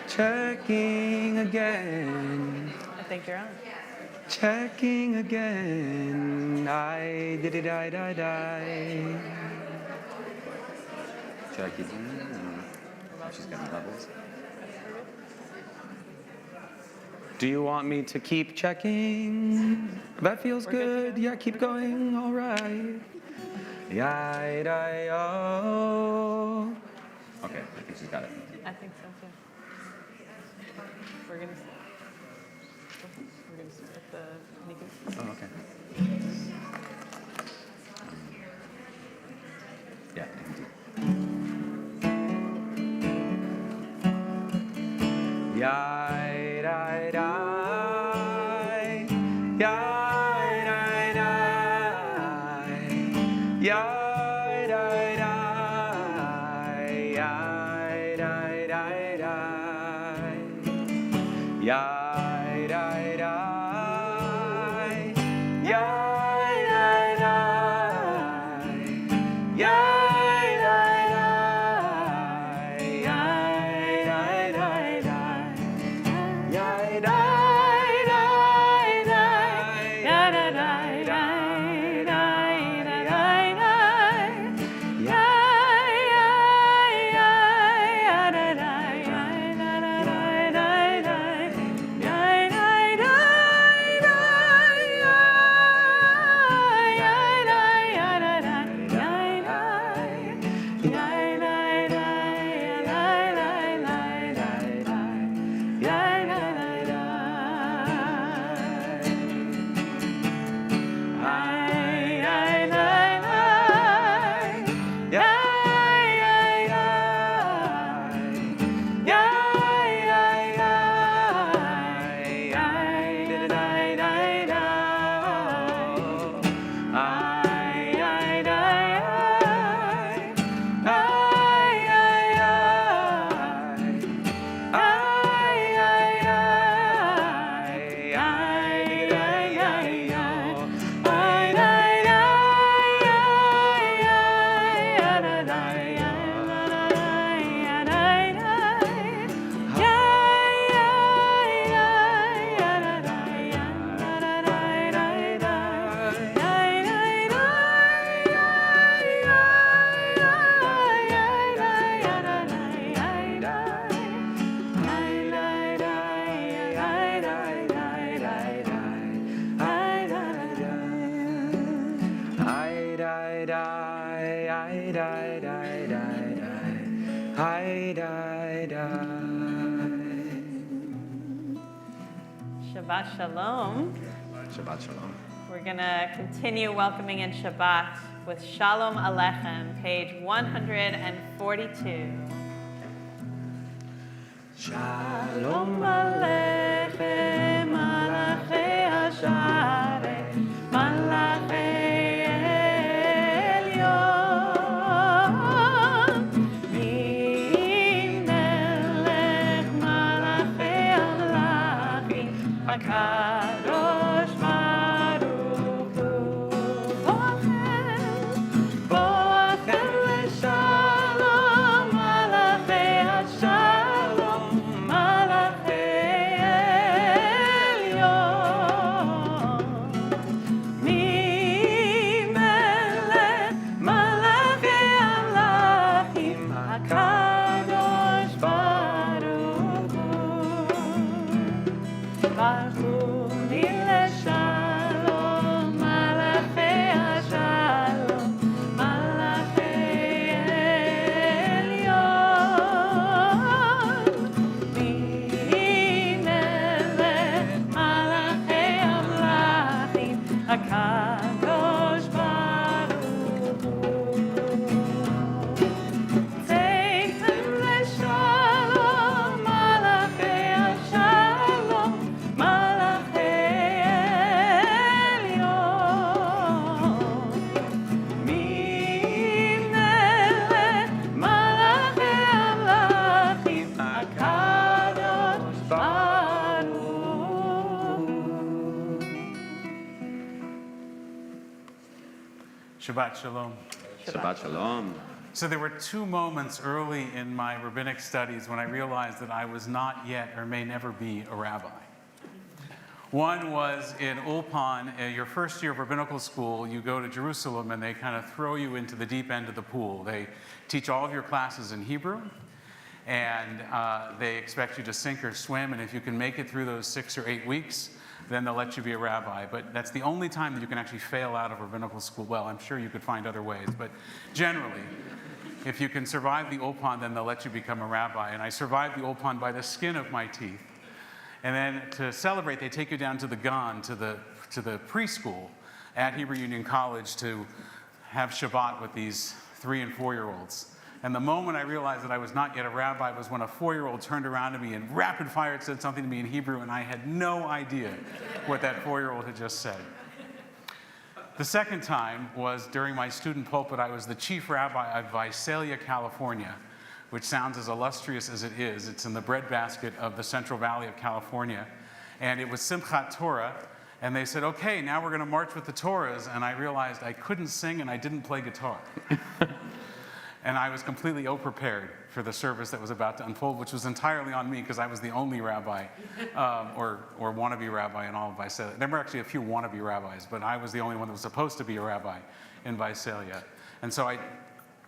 Checking again. I think you're on. Checking again. I did it, I. Should I keep doing it? She's got levels. Do you want me to keep checking? That feels good. Yeah, keep going. All right. Oh. Okay, I think she's got it. I think so too. We're gonna split the Niku. Oh, okay. Yeah. Shabbat Shalom. Shabbat Shalom. We're going to continue welcoming in Shabbat with Shalom Aleichem, page 142. Shalom Aleichem, Malachei Hasharei, Malachei Elyon, Melech Malachei Amlachim, HaKadosh Baruch Hu, Bochem leShalom, Malachei Hashalom, Malachei Elyon, Melech Malachei Amlachim, HaKadosh Baruch Hu. Shabbat Shalom. Shabbat Shalom. So there were two moments early in my rabbinic studies when I realized that I was not yet or may never be a rabbi. One was in Ulpan, your first year of rabbinical school, you go to Jerusalem and they kind of throw you into the deep end of the pool. They teach all of your classes in Hebrew, and they expect you to sink or swim, and if you can make it through those 6 or 8 weeks, then they'll let you be a rabbi. But that's the only time that you can actually fail out of rabbinical school. Well, I'm sure you could find other ways, but generally, if you can survive the Ulpan, then they'll let you become a rabbi. And I survived the Ulpan by the skin of my teeth. And then to celebrate, they take you down to the Gan, to the preschool at Hebrew Union College to have Shabbat with these 3- and 4-year-olds. And the moment I realized that I was not yet a rabbi was when a 4-year-old turned around to me and rapid fire said something to me in Hebrew, and I had no idea what that 4-year-old had just said. The second time was during my student pulpit. I was the chief rabbi of Visalia, California, which sounds as illustrious as it is. It's in the breadbasket of the Central Valley of California. And it was Simchat Torah, and they said, okay, now we're going to march with the Torahs. And I realized I couldn't sing and I didn't play guitar. And I was completely ill-prepared for the service that was about to unfold, which was entirely on me because I was the only rabbi or wannabe rabbi in all of Visalia. There were actually a few wannabe rabbis, but I was the only one that was supposed to be a rabbi in Visalia. And so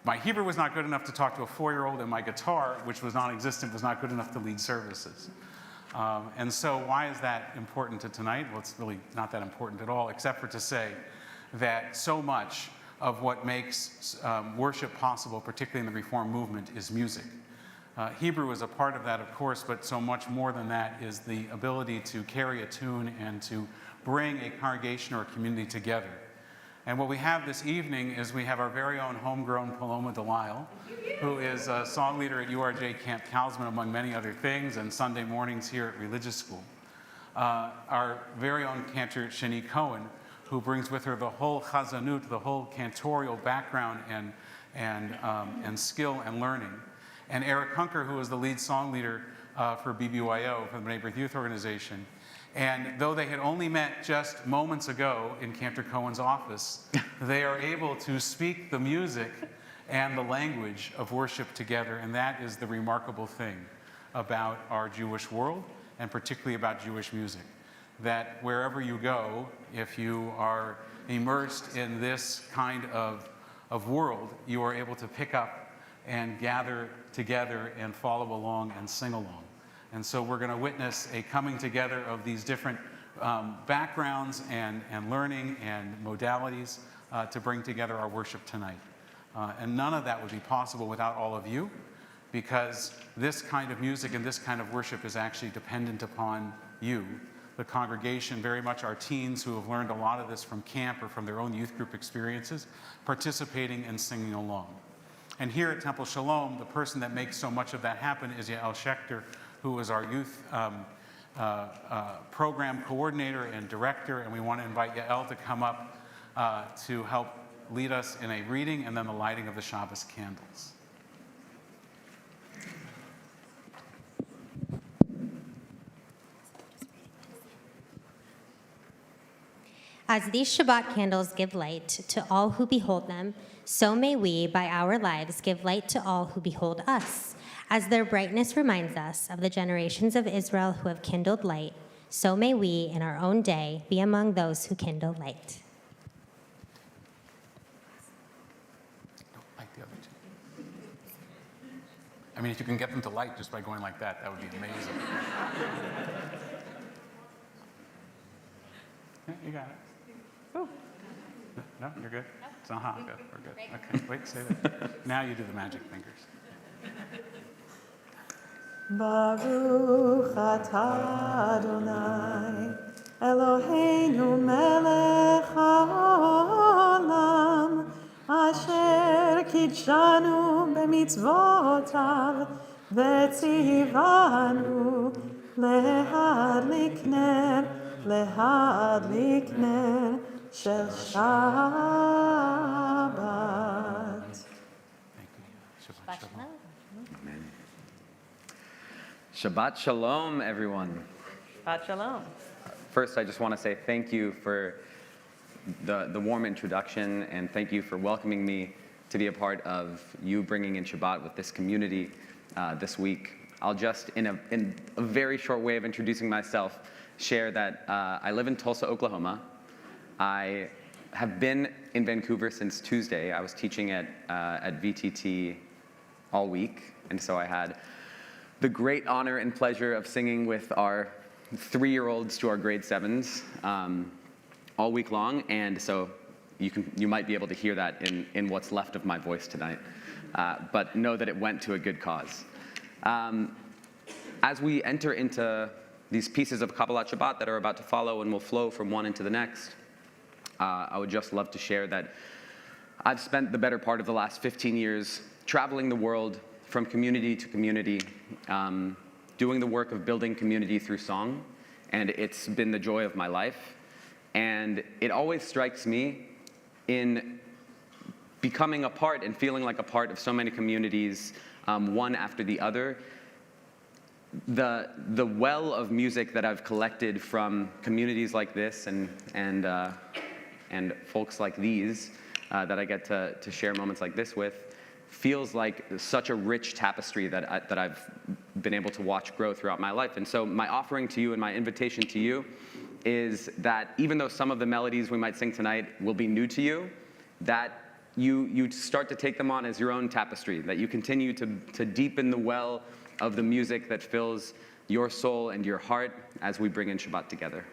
my Hebrew was not good enough to talk to a 4-year-old, and my guitar, which was non-existent, was not good enough to lead services. And so why is that important to tonight? Well, it's really not that important at all, except for to say that so much of what makes worship possible, particularly in the Reform movement, is music. Hebrew is a part of that, of course, but so much more than that is the ability to carry a tune and to bring a congregation or a community together. And what we have this evening is we have our very own homegrown Paloma Delisle, who is a song leader at URJ Camp Kalsman, among many other things, and Sunday mornings here at Religious School. Our very own cantor, Shani Cohen, who brings with her the whole chazanut, the whole cantorial background and skill and learning. And Eric Hunker, who is the lead song leader for BBYO, for the Neighborhood Youth Organization. And though they had only met just moments ago in Cantor Cohen's office, they are able to speak the music and the language of worship together. And that is the remarkable thing about our Jewish world, and particularly about Jewish music. That wherever you go, if you are immersed in this kind of world, you are able to pick up and gather together and follow along and sing along. And so we're going to witness a coming together of these different backgrounds and learning and modalities to bring together our worship tonight. And none of that would be possible without all of you, because this kind of music and this kind of worship is actually dependent upon you, the congregation, very much our teens who have learned a lot of this from camp or from their own youth group experiences, participating and singing along. And here at Temple Sholom, the person that makes so much of that happen is Yael Schechter, who is our youth program coordinator and director, and we want to invite Yael to come up to help lead us in a reading and then the lighting of the Shabbos candles. As these Shabbat candles give light to all who behold them, so may we, by our lives, give light to all who behold us. As their brightness reminds us of the generations of Israel who have kindled light, so may we, in our own day, be among those who kindle light. Like the other two. I mean, if you can get them to light just by going like that, that would be amazing. Yeah, you got it. Oh. No, you're good? It's not hot. Good. We're good. Okay, wait, say that. Now you do the magic fingers. Baruch atah Adonai, Eloheinu melech haolam, asher kidshanu b'mitzvotav, v'tzivanu lehadlik ner shel Shabbat. Thank you. Shabbat shalom. Amen. Shabbat Shalom, everyone. Shabbat Shalom. First, I just want to say thank you for the warm introduction, and thank you for welcoming me to be a part of you bringing in Shabbat with this community this week. I'll just, in a very short way of introducing myself, share that I live in Tulsa, Oklahoma. I have been in Vancouver since Tuesday. I was teaching at VTT all week, and so I had the great honor and pleasure of singing with our 3-year-olds to our grade 7s all week long, and so you might be able to hear that in what's left of my voice tonight, but know that it went to a good cause. As we enter into these pieces of Kabbalat Shabbat that are about to follow and will flow from one into the next, I would just love to share that I've spent the better part of the last 15 years traveling the world from community to community, doing the work of building community through song, and it's been the joy of my life. And it always strikes me in becoming a part and feeling like a part of so many communities, one after the other, the well of music that I've collected from communities like this and folks like these that I get to share moments like this with, feels like such a rich tapestry that I've been able to watch grow throughout my life. And so my offering to you and my invitation to you is that even though some of the melodies we might sing tonight will be new to you, that you start to take them on as your own tapestry, that you continue to deepen the well of the music that fills your soul and your heart as we bring in Shabbat together.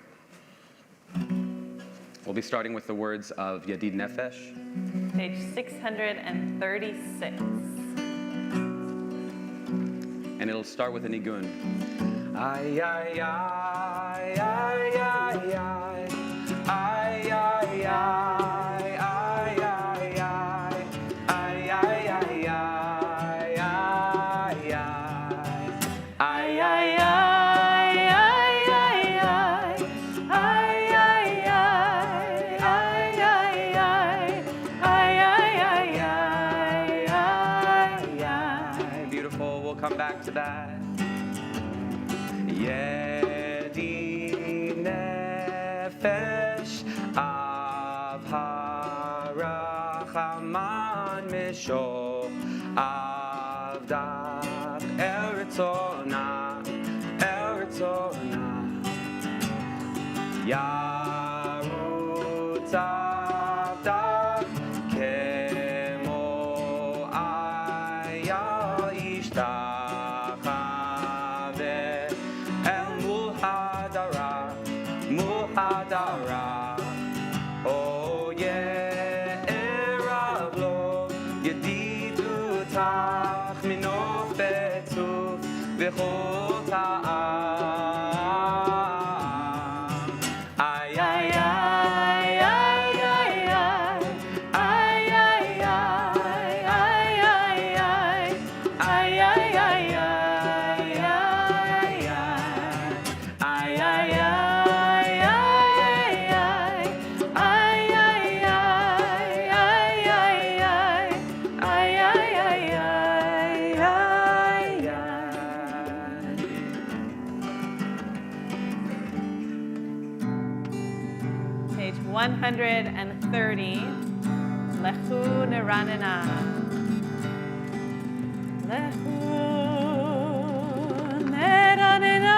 We'll be starting with the words of Yadid Nefesh. Page 636. And it'll start with a nigun. Ay, ay, ay, ay, ay, ay, ay, ay, come back to that. Yedi nefesh av harachaman misho avdak eritzona yarut avdak kemo aya ishta Muhadara, oh yeah, Erablo, Yedidu Tach Minof Betuf, V'chol Ta'am. Ay, ay, ay, ay, ay, ay, ay, ay, Page 130. Lechu Neranena. Lechu Neranena.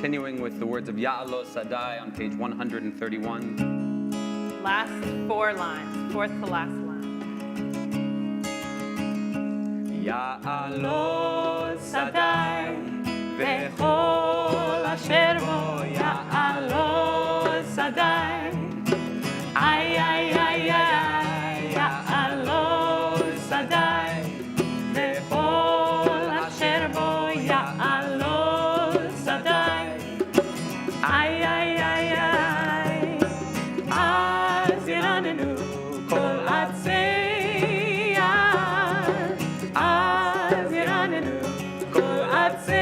continuing with the words of Ya'alo Sadai on page 131. Last 4 lines, fourth to last line. Ya'alo Sadai וכל אשר בו יעלו שדי. איי איי איי איי יעלו שדי. וכל אשר בו יעלו שדי. איי איי איי איי. אז ירננו כל עצי יער. אז ירננו כל עצי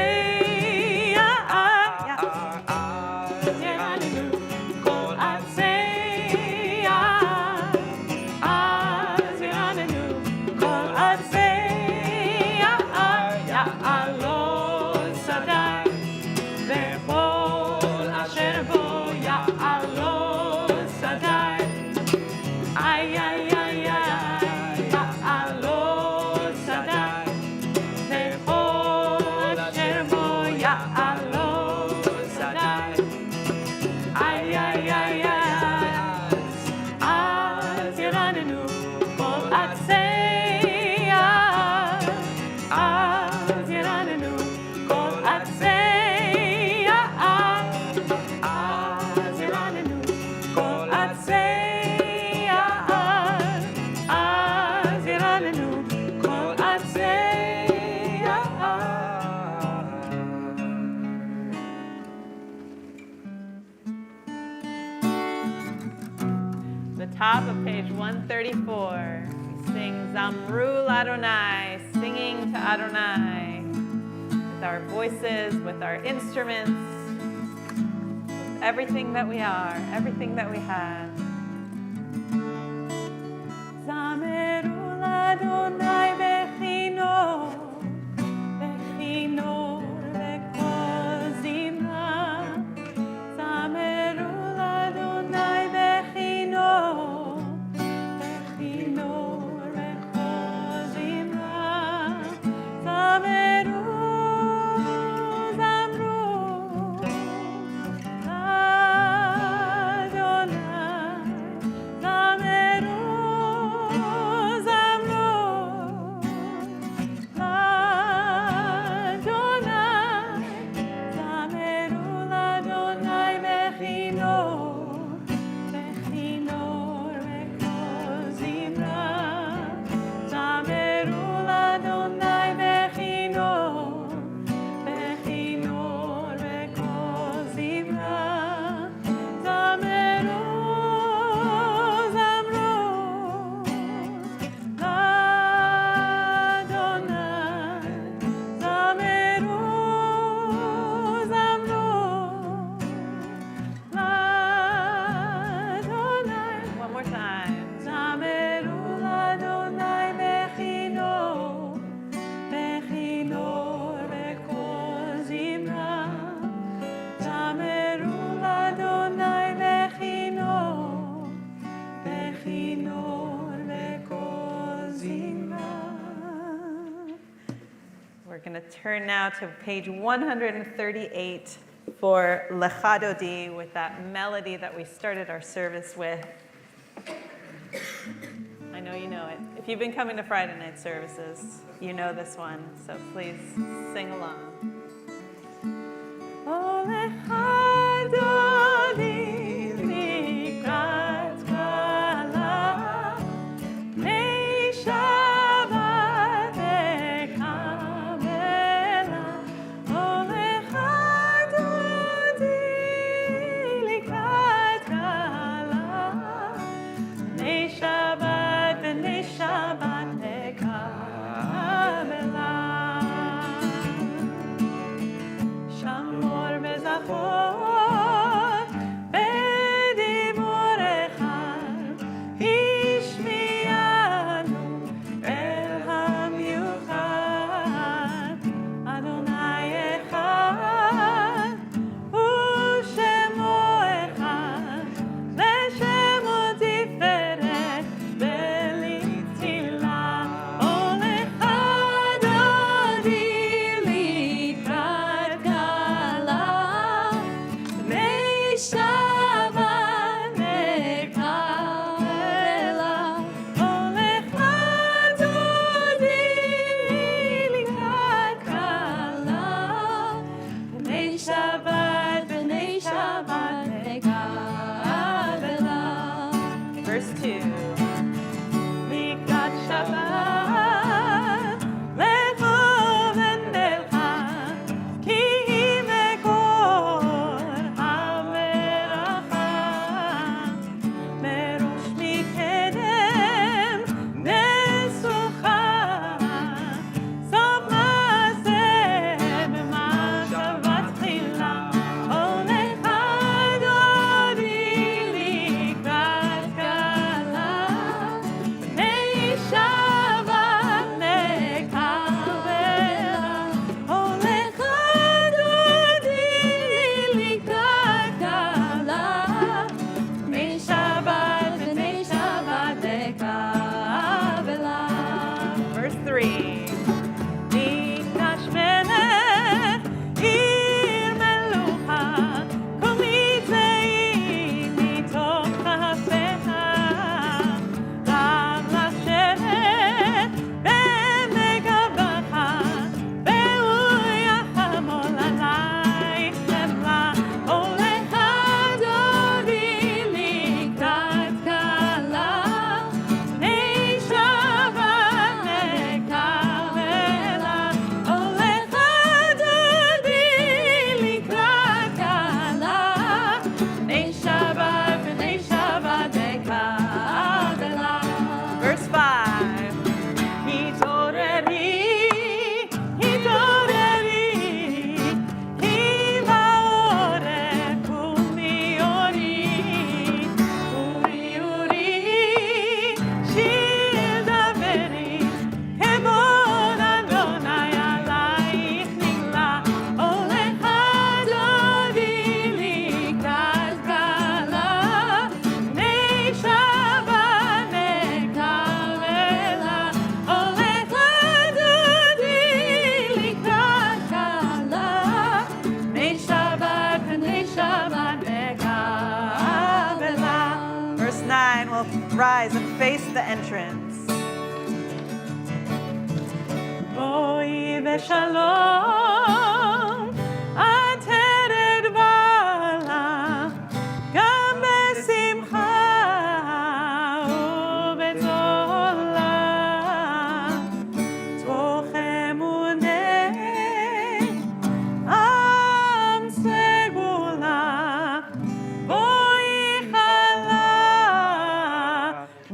top of page 134, we sing Zamru Adonai, singing to Adonai with our voices, with our instruments, with everything that we are, everything that we have. Zameru Adonai bechino, bechino lekol zimra. Zameru Adonai bechino. We're going to turn now to page 138 for Lecha Dodi with that melody that we started our service with. I know you know it. If you've been coming to Friday night services, you know this one, so please sing along. Oh, Lecha Dodi likrat kala, nei Shabbat ekabela. Oh, Lecha Dodi likrat kala, nei Shabbat ekabela. Shamor bezachot bediborecha, ishmiyanu el hamyuchad. Adonai echad u'shemo echad, le'shemo tiferet belitila. Oh, Lecha Dodi likrat kala, rise and face the entrance. Boi beshalom, ateret bala, gam besimcha ubetzola, toch emunei, am segula, boi chala,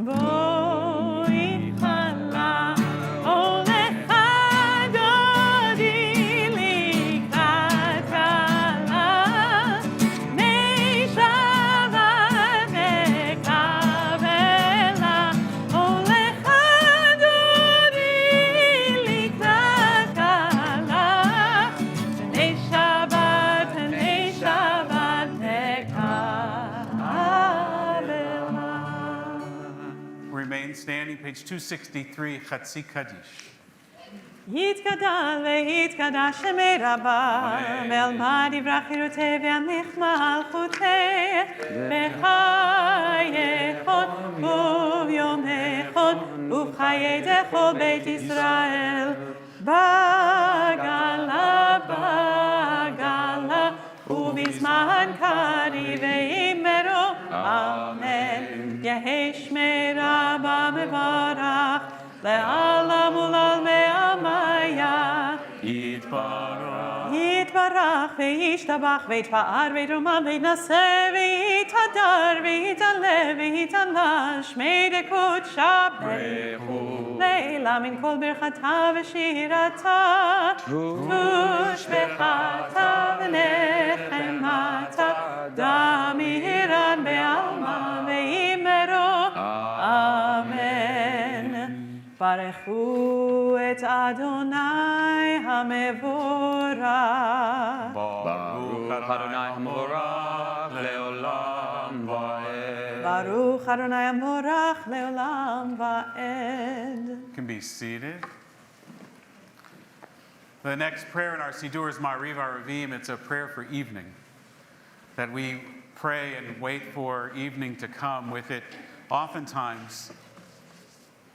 boi chala, olecha dodi likrat chala, nei Shabbat nekavela, olecha dodi likrat chala, nei Shabbat nekavela. Remain standing, page 263, Chatzi Kaddish. יתגדל ויתקדש שמי רבה, ואלמד יברח חירותי וימליך מלכותי, בחייכון וביומכון ובחיי דכל בית ישראל, בגלה בגלה ובזמן קריב ואמרו אמן. יהי שמי רבה מברך לעולם ולעלמי עמיה. יתברך וישתבח ויתפאר ויתרומם ויתנשא ויתהדר ויתעלה ויתעלה שמי דקודשא ברכו לעילה מן כל ברכתה ושירתה ושבחתה ונחמתה דמירן בעלמא ואמרו אמן. ברכו את אדוני המבורך. Baruch Adonai Hamorach Leolam Vaed. ברוך אדוני המבורך לעולם ועד. Can be seated. The next prayer in our siddur is Ma'ariv Aravim. It's a prayer for evening, that we pray and wait for evening to come. With it, oftentimes,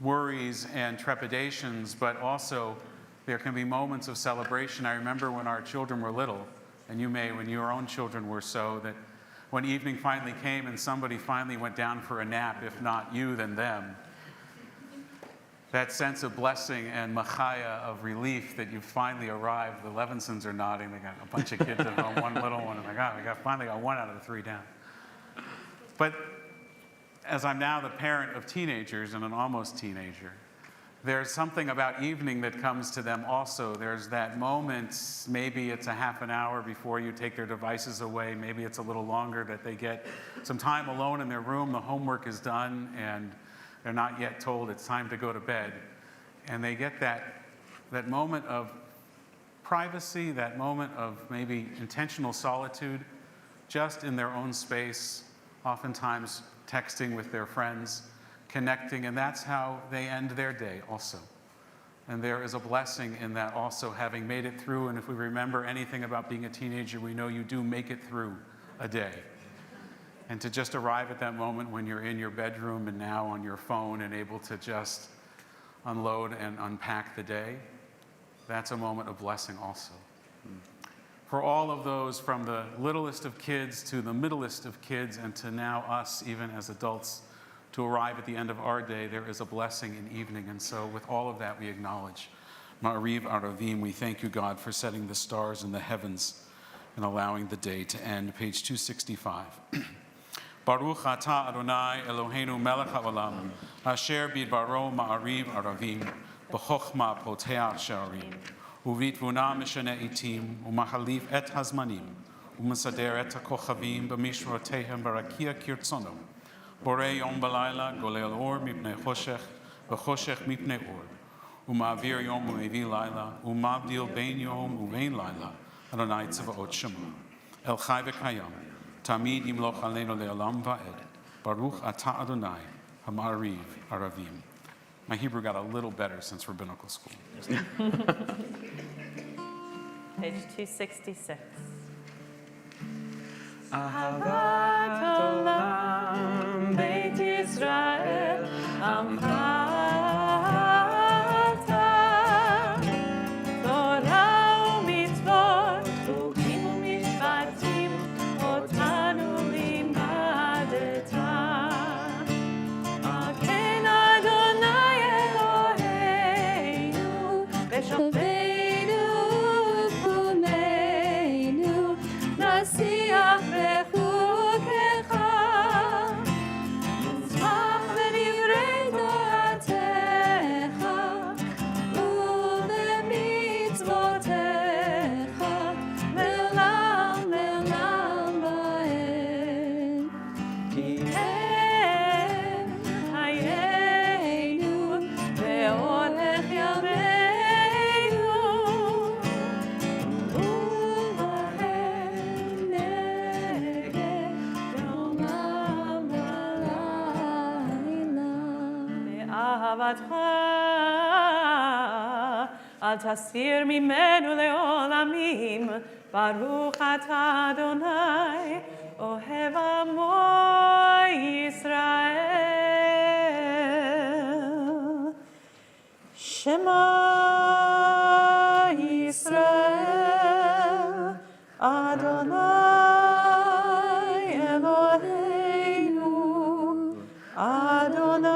worries and trepidations, but also there can be moments of celebration. I remember when our children were little, and you may when your own children were so, that when evening finally came and somebody finally went down for a nap, if not you, then them, that sense of blessing and machaya of relief that you finally arrived. The Levinsons are nodding. They got a bunch of kids at home, one little one, and we finally got one out of the three down. But as I'm now the parent of teenagers and an almost teenager, there's something about evening that comes to them also. There's that moment, maybe it's a half an hour before you take their devices away, maybe it's a little longer, that they get some time alone in their room, the homework is done, and they're not yet told it's time to go to bed. And they get that moment of privacy, that moment of maybe intentional solitude, just in their own space, oftentimes texting with their friends, connecting, and that's how they end their day also. And there is a blessing in that also, having made it through. And if we remember anything about being a teenager, we know you do make it through a day. And to just arrive at that moment when you're in your bedroom and now on your phone and able to just unload and unpack the day, that's a moment of blessing also. For all of those, from the littlest of kids to the middlest of kids and to now us, even as adults, to arrive at the end of our day, there is a blessing in evening. And so with all of that, we acknowledge Ma'ariv Aravim. We thank you, God, for setting the stars in the heavens and allowing the day to end. Page 265. Baruch atah Adonai Eloheinu melech haolam, asher bidbaro Ma'ariv Aravim, b'chochma poteach she'arim. ובתבונה משנה עתים, ומחליף את הזמנים, ומסדר את הכוכבים במשרותיהם ברקיע כרצונו. בורא יום בלילה, גולל אור מפני חושך, וחושך מפני אור. ומעביר יום ומביא לילה, ומבדיל בין יום ובין לילה, אדוני צבאות שמו. אל חי וקיים, תמיד ימלוך עלינו לעולם ועד. ברוך אתה אדוני, המעריב ערבים. My Hebrew got a little better since rabbinical school. Page 266. Ahavat olam Beit Yisrael אהבתך, אל תסיר ממנו לעולמים. ברוך אתה אדוני, אוהב עמו ישראל. שמע ישראל, אדוני אלוהינו, אדוני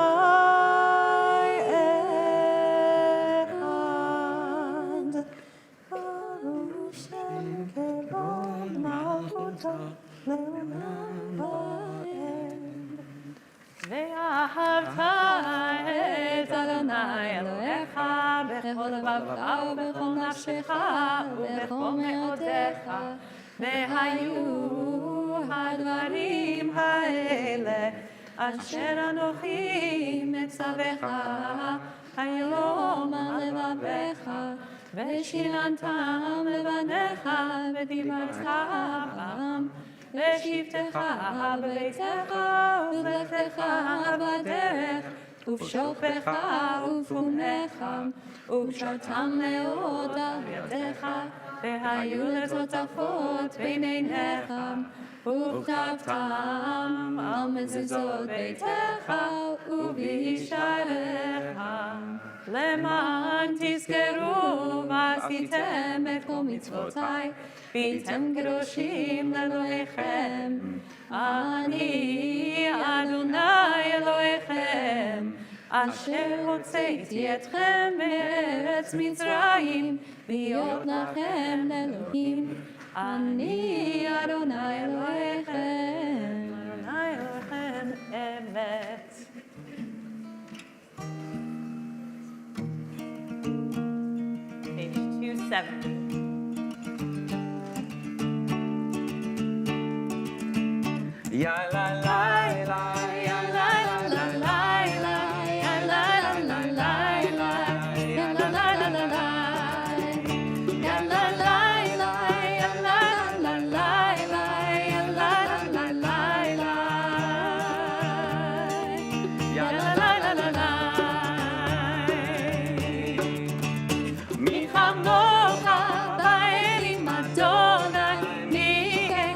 אחד. ברוך שם כבוד מלכותו לעולם ועד. ואהבת את אדוני אלוהיך בכל לבבך ובכל נפשך ובכל מאודיך. והיו הדברים האלה אשר אנוכי מצווך היום על לבביך, ושיננתם לבניך ודיברת בם, ושבתך בביתך ובלכתך בדרך, ובשוכבך ובפומך, ובשרתם מאוד על ידיך, והיו לטוטפות בין עיניך, וכתבתם על מזוזות ביתך ובישעריך. למען תזכרו ועשיתם את כל מצוותיי, והייתם קדושים לאלוהיכם. אני אדוני אלוהיכם, אשר הוצאתי אתכם מארץ מצרים, להיות לכם לאלוהים. אני אדוני אלוהיכם, אדוני אלוהיכם אמת. Page 270. Ya la la la, ya la la la la, ya la la la la, ya la la la la, ya la la la, ya la la la la, ya la la la la, ya la la la la. Mi chamocha ba'elim Adonai, mi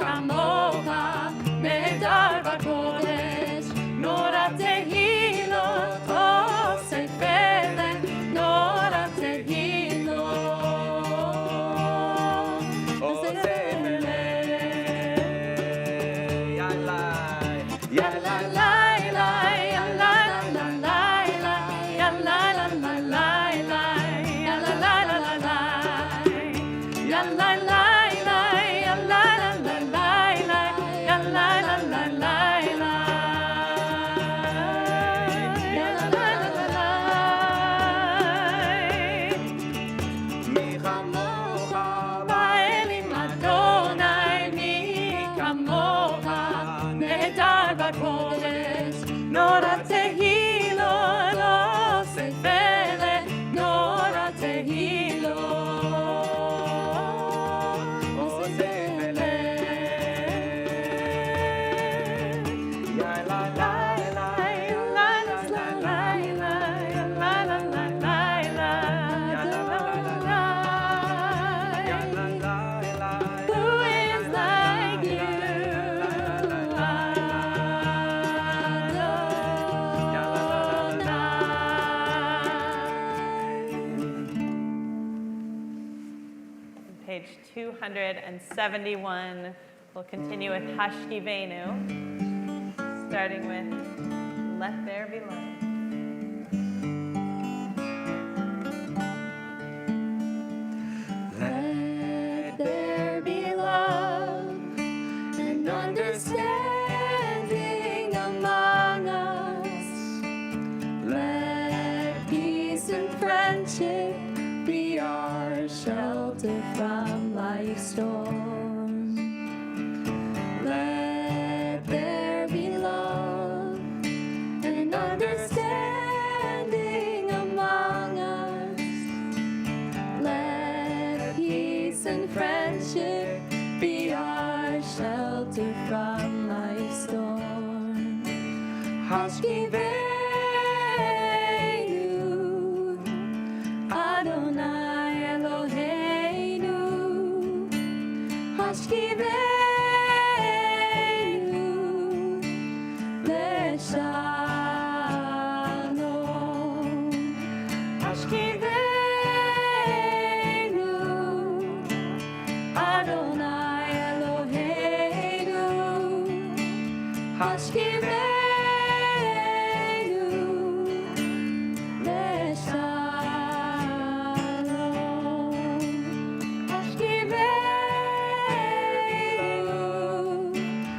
chamocha nehedar b'kodesh, nora tehilot oseh peleh, nora tehilot oseh peleh. Ya la la la la, ya la la la la, ya la la la la la, ya la la la la la, ya la la la, ya la la la la la, ya la la la la la, ya la la la la la. Mi chamocha ba'elim Adonai, mi chamocha nehedar b'kodesh, nora tehilot oseh peleh, nora tehilot oseh peleh. Ya la la la, ya la la la la, ya la la la la la, ya la la la la, ya la la la. Who is like you, Adonai? Page 271. We'll continue with Hashkivenu, starting with Let There Be Light. Let there be love and understanding among us. Let peace and friendship be our shelter from life's storm. Let there be love and understanding among us. Let peace and friendship be our shelter from life's storm. Hashkivenu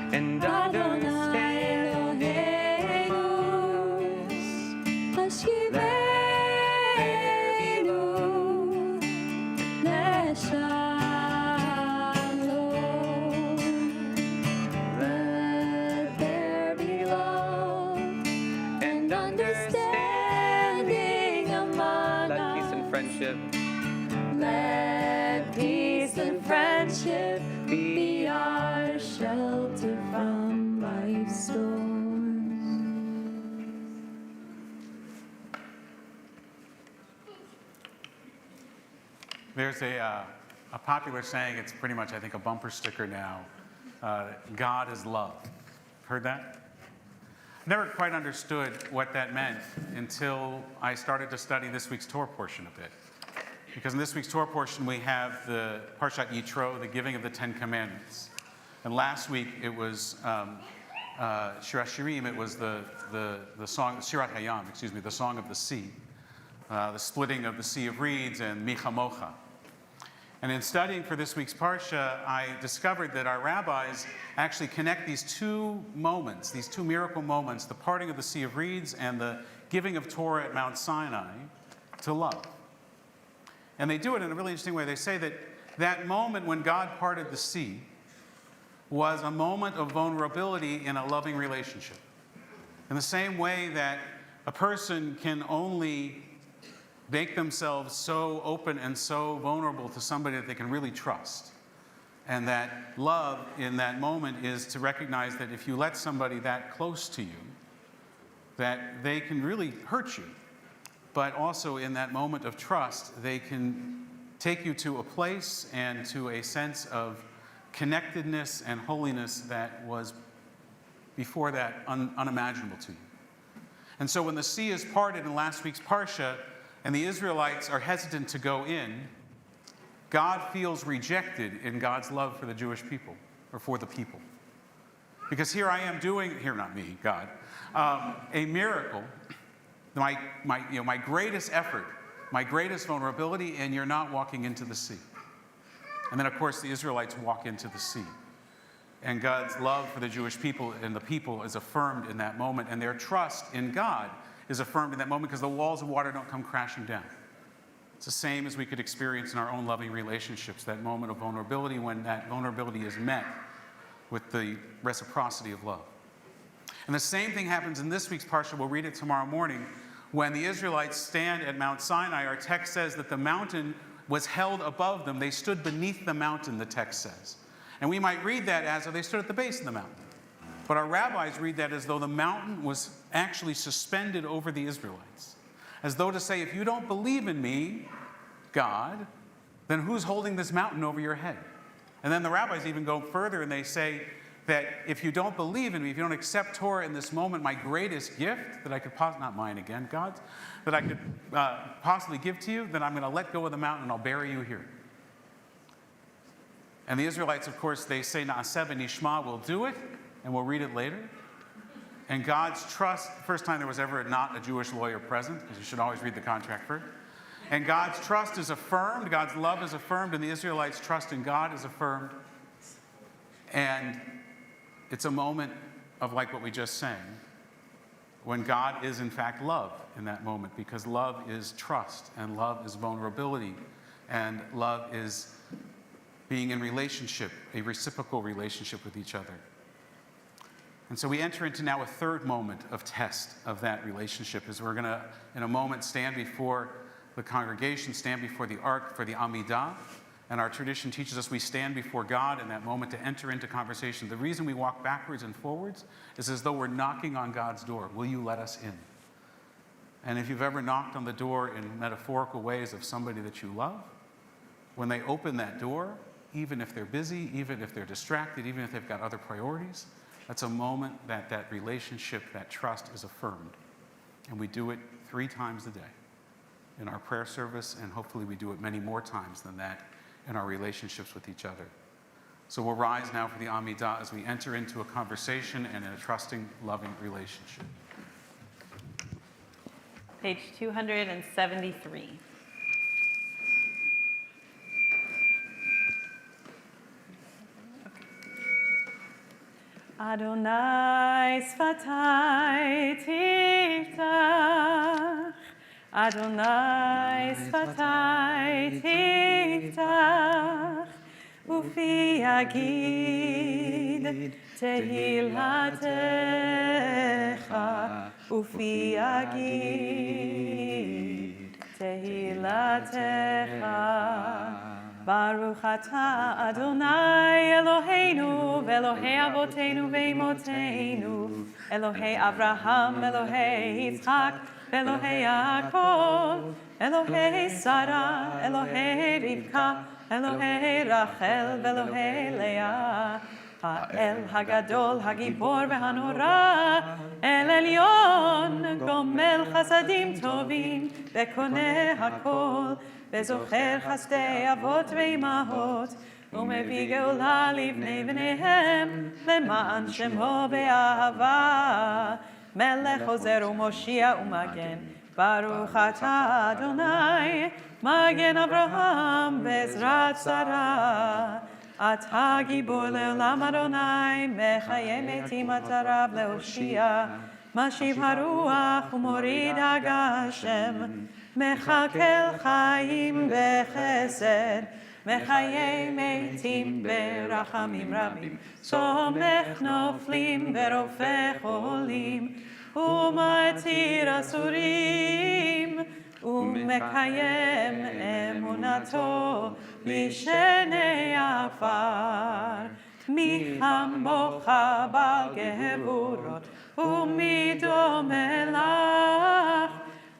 And understand and understanding among us. Let peace and friendship. Let peace and friendship be our shelter from life's storms. There's a popular saying, it's pretty much, I think, a bumper sticker now. God is love. Heard that? Never quite understood what that meant until I started to study this week's Torah portion a bit. Because in this week's Torah portion, we have the Parshat Yitro, the giving of the Ten Commandments. And last week, it was Shirat Shirim, it was the song, Shirat Hayam, excuse me, the Song of the Sea, the splitting of the Sea of Reeds and Micha Mocha. And in studying for this week's Parsha, I discovered that our rabbis actually connect these two moments, these two miracle moments, the parting of the Sea of Reeds and the giving of Torah at Mount Sinai, to love. And they do it in a really interesting way. They say that that moment when God parted the sea was a moment of vulnerability in a loving relationship. In the same way that a person can only make themselves so open and so vulnerable to somebody that they can really trust. And that love in that moment is to recognize that if you let somebody that close to you, that they can really hurt you. But also in that moment of trust, they can take you to a place and to a sense of connectedness and holiness that was before that unimaginable to you. And so when the sea is parted in last week's Parsha, and the Israelites are hesitant to go in, God feels rejected in God's love for the Jewish people, or for the people. Because here I am doing, here not me, God, a miracle, my greatest effort, my greatest vulnerability, and you're not walking into the sea. And then of course the Israelites walk into the sea. And God's love for the Jewish people and the people is affirmed in that moment, and their trust in God is affirmed in that moment because the walls of water don't come crashing down. It's the same as we could experience in our own loving relationships, that moment of vulnerability when that vulnerability is met with the reciprocity of love. And the same thing happens in this week's Parsha. We'll read it tomorrow morning. When the Israelites stand at Mount Sinai, our text says that the mountain was held above them. They stood beneath the mountain, the text says. And we might read that as though they stood at the base of the mountain. But our rabbis read that as though the mountain was actually suspended over the Israelites. As though to say, if you don't believe in me, God, then who's holding this mountain over your head? And then the rabbis even go further and they say that if you don't believe in me, if you don't accept Torah in this moment, my greatest gift that I could possibly, not mine again, God's, that I could possibly give to you, then I'm going to let go of the mountain and I'll bury you here. And the Israelites, of course, they say, Na'aseh v'nishma, we'll do it. And we'll read it later. And God's trust, first time there was ever not a Jewish lawyer present, because you should always read the contract first. And God's trust is affirmed, God's love is affirmed, and the Israelites' trust in God is affirmed. And it's a moment of like what we just sang, when God is in fact love in that moment, because love is trust, and love is vulnerability, and love is being in relationship, a reciprocal relationship with each other. And so we enter into now a third moment of test of that relationship, as we're going to, in a moment, stand before the congregation, stand before the ark for the Amidah. And our tradition teaches us we stand before God in that moment to enter into conversation. The reason we walk backwards and forwards is as though we're knocking on God's door. Will you let us in? And if you've ever knocked on the door in metaphorical ways of somebody that you love, when they open that door, even if they're busy, even if they're distracted, even if they've got other priorities. That's a moment that that relationship, that trust is affirmed. And we do it 3 times a day in our prayer service, and hopefully we do it many more times than that in our relationships with each other. So we'll rise now for the Amidah as we enter into a conversation and in a trusting, loving relationship. Page 273. Adonai sfatai tiftach, Adonai sfatai tiftach, ufi yagid tehilatecha, ufi yagid tehilatecha. Baruch atah Adonai Eloheinu ve'Elohei Avotenu ve'Imotenu, Elohei Avraham, Elohei Yitzchak, Elohei Yaakov, Elohei Sarah, Elohei Rivka, Elohei Rachel, ve'Elohei Leah. האל הגדול, הגיבור והנורא, אל עליון, גומל חסדים טובים, וקונה הכל, וזוכר חסדי אבות ואימהות, ומביא גאולה לבני בניהם, למען שמו באהבה. מלך עוזר ומושיע ומגן, ברוך אתה אדוני, מגן אברהם בעזרת שרה. אתה גיבור לעולם אדוני, מחיי מתים אתה רב להושיע, משיב הרוח ומוריד הגשם, מחכל חיים בחסד, מחיי מתים ברחמים רבים, סומך נופלים ורופא חולים, ומתיר אסורים, ומקיים אמונתו לשני עפר. מי כמוך בגבורות ומי דומה לך,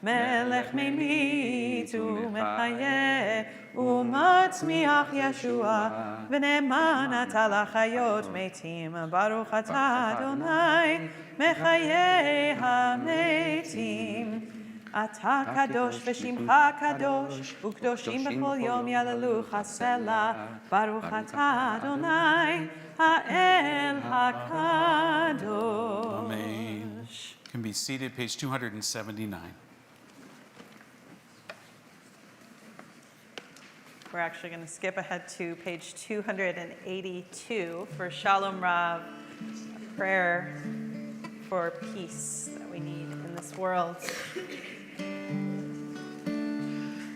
מלך ממית ומחיה ומצמיח ישועה, ונאמן אתה לחיות מתים. ברוך אתה אדוני מחיי המתים. אתה קדוש ושמך קדוש, וקדושים בכל יום יעללוך הסלע. ברוך אתה אדוני האל הקדוש. Amen. Can be seated, page 279. We're actually going to skip ahead to page 282 for Shalom Rav, a prayer for peace that we need in this world.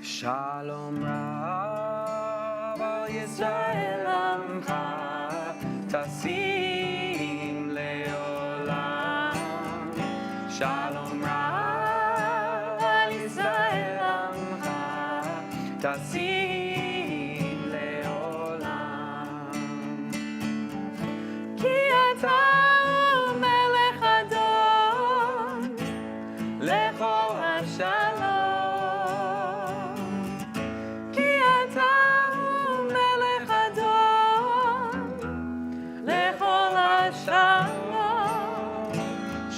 Shalom Rav al Yisrael Amcha Tasim Leolam. Shalom Rav al Yisrael Amcha Tasim Leolam. Ki ata melech adon lechol hashalom.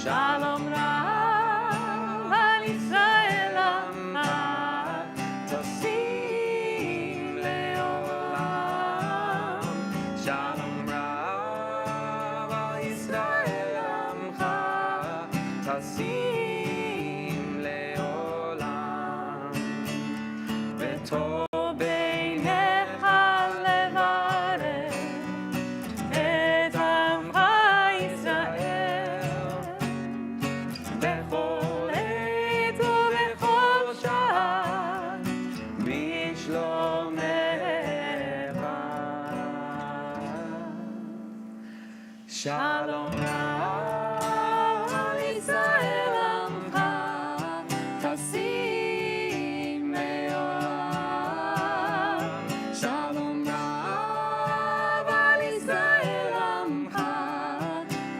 Shalom Rav al Yisrael Amcha Tasim Leolam. Shalom Rav al Yisrael Amcha Tasim Leolam. V'tov Shalom Rav al Yisrael Amcha Tasim Leolam. Shalom Rav al Yisrael Amcha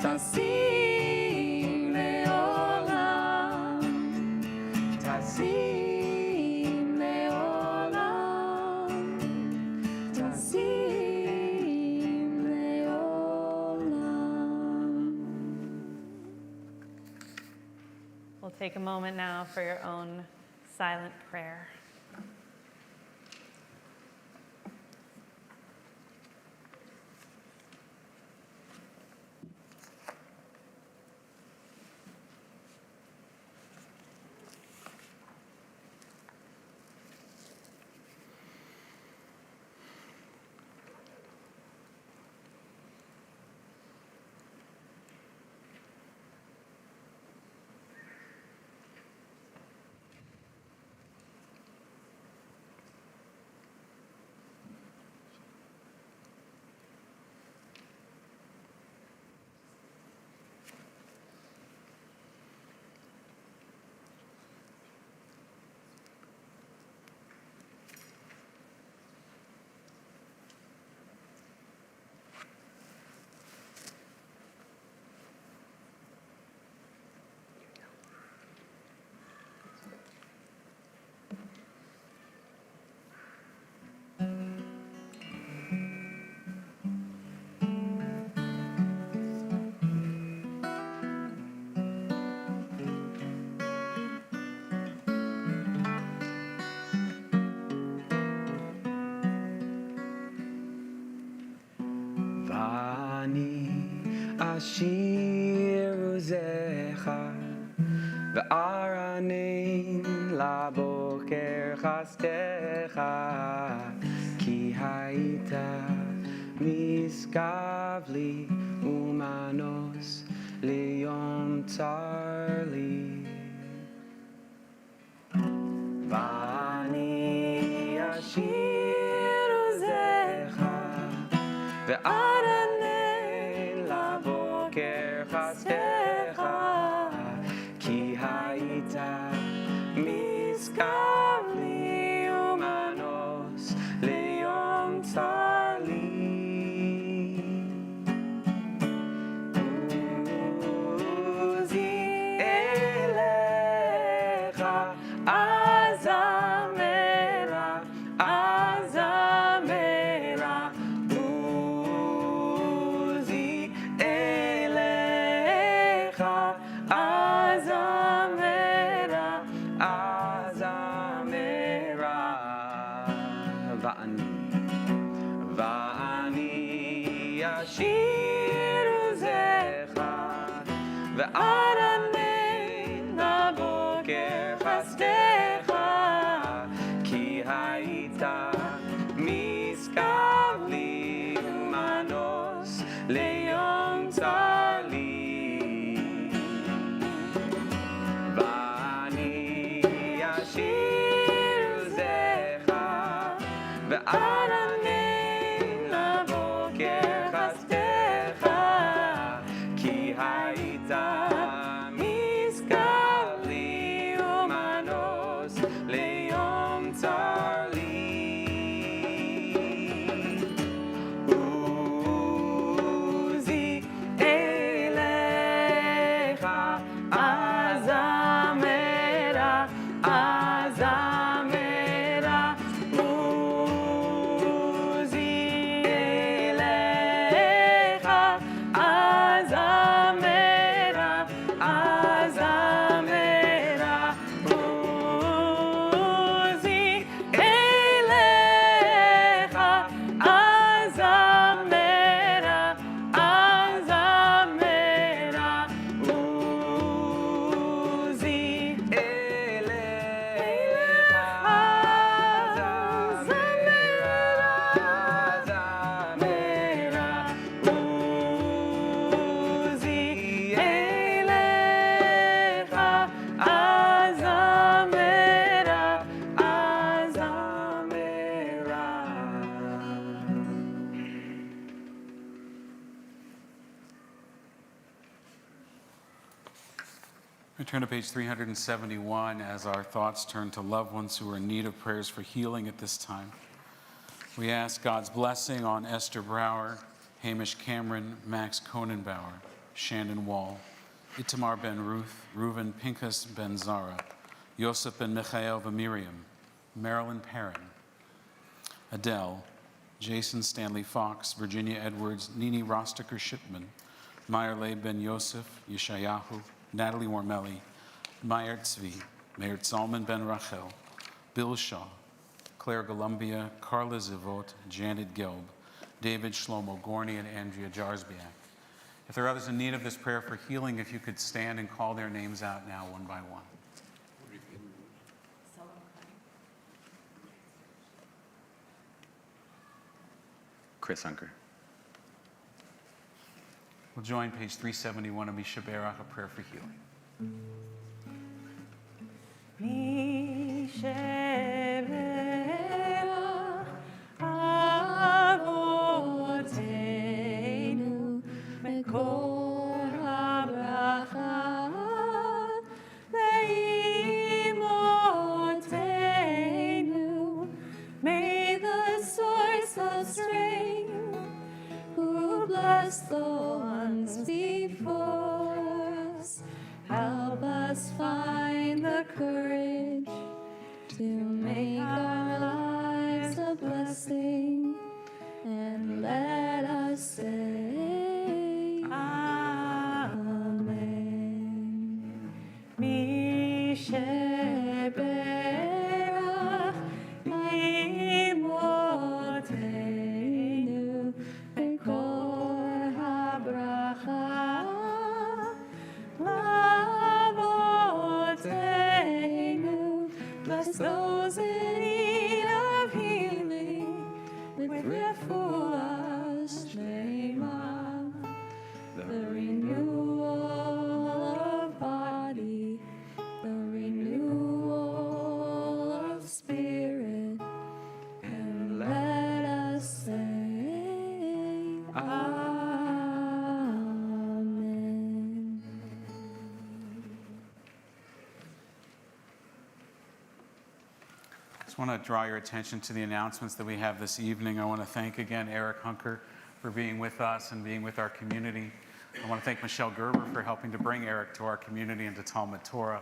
Tasim Leolam. Tasim Leolam. Tasim take a moment now for your own silent prayer. השיר עוזך וארנן לבוקר חסדך כי היית משגב לי ומנוס ליום צר לי ואני אשיר עוזך וארנן לבוקר חסדך כי היית משגב לי ומנוס ליום צר לי עוזי אליך אז אמרה עוזי אליך אז אמרה ואני אשיר עוזך וארנן לבוקר חסדך כי היית משגב לי ומנוס ליום צר לי ואני אשיר עוזך וארנן לבוקר חסדך כי היית משגב לי ומנוס ליום צר לי עוזי אליך אז אמרה עוזי אליך אז אמרה עוזי אליך אז אמרה עוזי We turn to page 371 as our thoughts turn to loved ones who are in need of prayers for healing at this time. We ask God's blessing on Esther Brower, Hamish Cameron, Max Conenbauer, Shannon Wall, Itamar Ben Ruth, Reuven Pinchas Ben Zara, Yosef Ben Michael Miriam, Marilyn Perrin, Adele, Jason Stanley Fox, Virginia Edwards, Nini Rostaker Shipman, Meyerle Ben Yosef, Yeshayahu, Natalie Wormelli, Meyer Tzvi, Meir Zalman Ben Rachel, Bill Shaw, Claire Columbia, Carla Zivot, Janet Gelb, David Shlomo Gorney, and Andrea Jarsbiak. If there are others in need of this prayer for healing, if you could stand and call their names out now one by one. Chris Hunker. We'll join page 371 of Mishaberach, a prayer for healing. Mishaberach Avotenu Mekor HaBracha Leimotenu. May the source of strength, who blessed the ones before us, help us find the courage to make our lives a blessing, and let us say Amen. Mishaberach Imotenu Mekor HaBracha Lavotenu. Bless those in need of healing with refuah shlema, the renewal of body, the renewal of spirit, and let us say Amen. I just want to draw your attention to the announcements that we have this evening. I want to thank again Eric Hunker for being with us and being with our community. I want to thank Michelle Gerber for helping to bring Eric to our community and to Talmud Torah.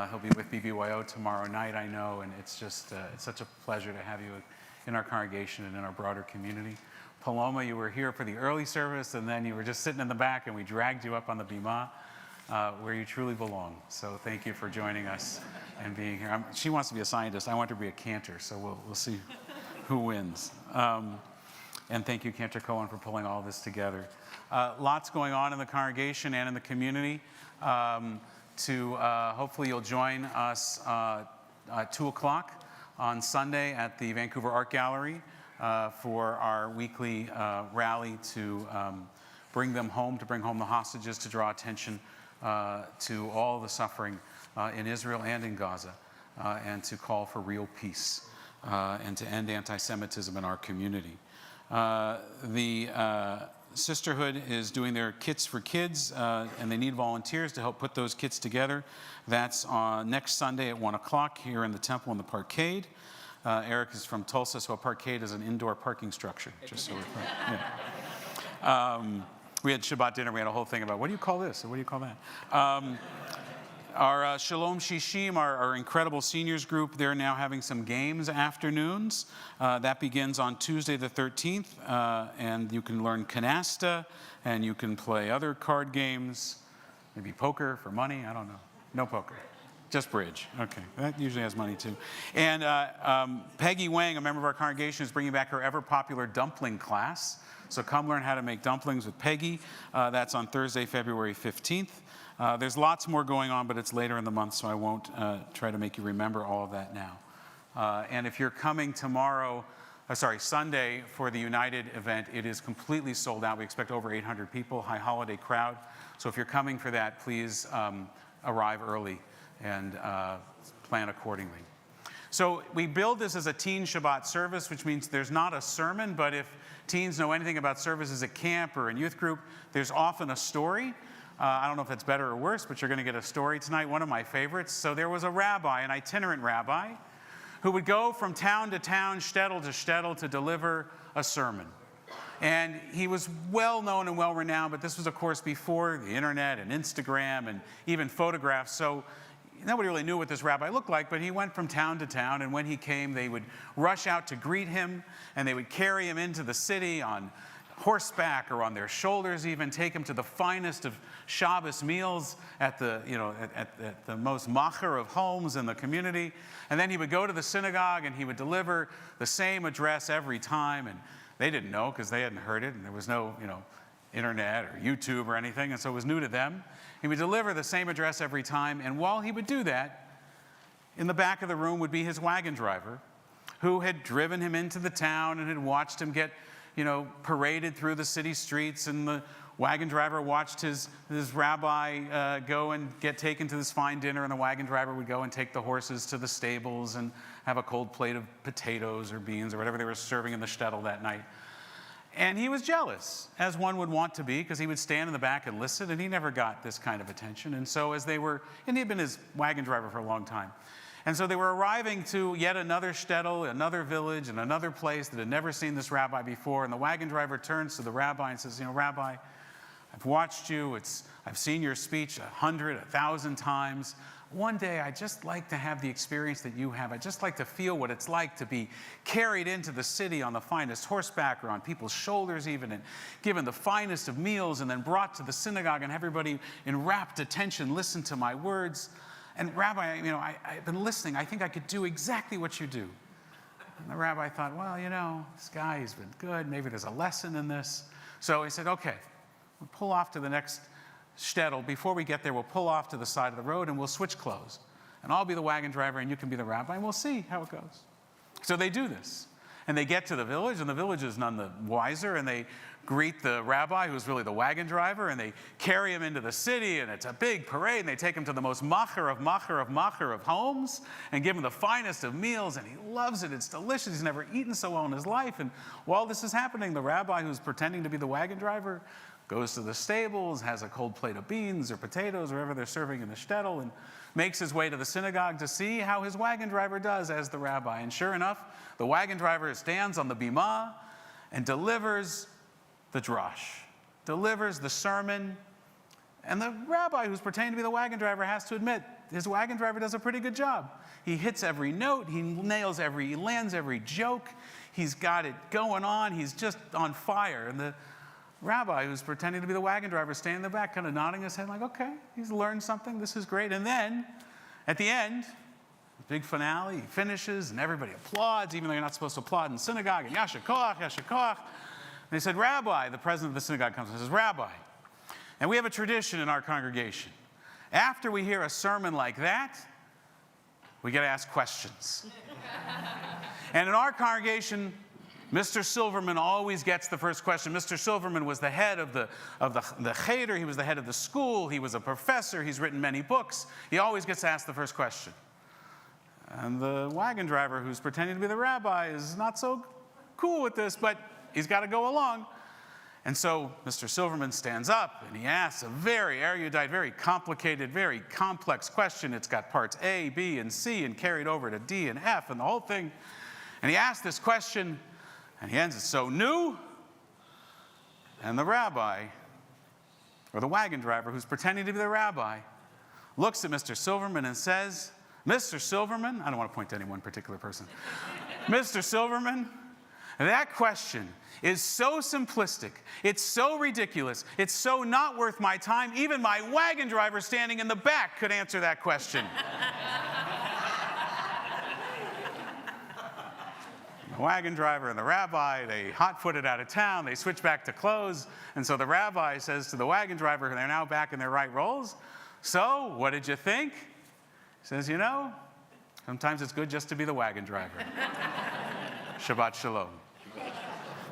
He'll be with BBYO tomorrow night, I know, and it's just it's such a pleasure to have you in our congregation and in our broader community. Paloma, you were here for the early service, and then you were just sitting in the back, and we dragged you up on the bima, where you truly belong. So thank you for joining us and being here. She wants to be a scientist. I want her to be a cantor, so we'll see who wins. And thank you, Cantor Cohen, for pulling all this together. Lots going on in the congregation and in the community. Hopefully you'll join us at 2 o'clock on Sunday at the Vancouver Art Gallery for our weekly rally to bring them home, to bring home the hostages, to draw attention to all the suffering in Israel and in Gaza, and to call for real peace and to end anti-Semitism in our community. The Sisterhood is doing their kits for kids, and they need volunteers to help put those kits together. That's on next Sunday at 1 o'clock here in the temple in the parkade. Eric is from Tulsa, so a parkade is an indoor parking structure, just so we're clear. Yeah. We had Shabbat dinner. We had a whole thing about, what do you call this? Or what do you call that? Our Shalom Shishim, our incredible seniors group, they're now having some games afternoons. That begins on Tuesday the 13th, and you can learn canasta, and you can play other card games, maybe poker for money, I don't know. No poker, just bridge. Okay, that usually has money too. And Peggy Wang, a member of our congregation, is bringing back her ever-popular dumpling class. So come learn how to make dumplings with Peggy. That's on Thursday, February 15th. There's lots more going on, but it's later in the month, so I won't try to make you remember all of that now. And if you're coming Sunday for the United event, it is completely sold out. We expect over 800 people, high holiday crowd. So if you're coming for that, please arrive early and plan accordingly. So we build this as a teen Shabbat service, which means there's not a sermon, but if teens know anything about services at camp or in youth group, there's often a story. I don't know if it's better or worse, but you're going to get a story tonight, one of my favorites. So there was a rabbi, an itinerant rabbi, who would go from town to town, shtetl to shtetl, to deliver a sermon. And he was well known and well renowned, but this was, of course, before the internet and Instagram and even photographs. So nobody really knew what this rabbi looked like, but he went from town to town, and when he came, they would rush out to greet him, and they would carry him into the city on horseback or on their shoulders even, take him to the finest of Shabbos meals at the, at the most macher of homes in the community. And then he would go to the synagogue and he would deliver the same address every time. And they didn't know because they hadn't heard it, and there was no, internet or YouTube or anything, and so it was new to them. He would deliver the same address every time, and while he would do that, in the back of the room would be his wagon driver, who had driven him into the town and had watched him get, paraded through the city streets, and the wagon driver watched his rabbi go and get taken to this fine dinner, and the wagon driver would go and take the horses to the stables and have a cold plate of potatoes or beans or whatever they were serving in the shtetl that night. And he was jealous, as one would want to be, because he would stand in the back and listen, and he never got this kind of attention. And so and he had been his wagon driver for a long time. And so they were arriving to yet another shtetl, another village, and another place that had never seen this rabbi before. And the wagon driver turns to the rabbi and says, Rabbi, I've watched you. I've seen your speech 100, 1,000 times. One day, I'd just like to have the experience that you have. I'd just like to feel what it's like to be carried into the city on the finest horseback or on people's shoulders even, and given the finest of meals, and then brought to the synagogue and everybody in rapt attention listen to my words. And Rabbi, I've been listening. I think I could do exactly what you do. And the rabbi thought, well, this guy, he's been good. Maybe there's a lesson in this. So he said, okay, we'll pull off to the next shtetl. Before we get there, we'll pull off to the side of the road and we'll switch clothes. And I'll be the wagon driver and you can be the rabbi, and we'll see how it goes. So they do this. And they get to the village, and the village is none the wiser, and they greet the rabbi, who's really the wagon driver, and they carry him into the city, and it's a big parade, and they take him to the most macher of homes, and give him the finest of meals, and he loves it. It's delicious. He's never eaten so well in his life. And while this is happening, the rabbi, who's pretending to be the wagon driver, goes to the stables, has a cold plate of beans or potatoes, wherever they're serving in the shtetl, and makes his way to the synagogue to see how his wagon driver does as the rabbi. And sure enough, the wagon driver stands on the bimah and delivers the drash, delivers the sermon. And the rabbi, who's pretending to be the wagon driver, has to admit his wagon driver does a pretty good job. He hits every note, he lands every joke, he's got it going on, he's just on fire. And the rabbi, who's pretending to be the wagon driver, standing in the back, kind of nodding his head like, okay, he's learned something, this is great. And then, at the end, big finale, he finishes, and everybody applauds, even though you're not supposed to applaud in synagogue, and yasher koach, yasher koach. And they said, Rabbi, the president of the synagogue comes and says, Rabbi, and we have a tradition in our congregation. After we hear a sermon like that, we get to ask questions. And in our congregation, Mr. Silverman always gets the first question. Mr. Silverman was the head of the cheder. He was the head of the school. He was a professor. He's written many books. He always gets to ask the first question. And the wagon driver, who's pretending to be the rabbi, is not so cool with this, but he's got to go along. And so Mr. Silverman stands up and he asks a very erudite, very complicated, very complex question. It's got parts A, B, and C, and carried over to D and F and the whole thing. And he asks this question, and he ends it, so new? And the rabbi, or the wagon driver, who's pretending to be the rabbi, looks at Mr. Silverman and says, Mr. Silverman, I don't want to point to any one particular person. Mr. Silverman, that question is so simplistic, it's so ridiculous, it's so not worth my time, even my wagon driver standing in the back could answer that question. The wagon driver and the rabbi, they hot-footed out of town, they switch back to clothes, and so the rabbi says to the wagon driver, they're now back in their right roles, so what did you think? He says, sometimes it's good just to be the wagon driver. Shabbat Sholom.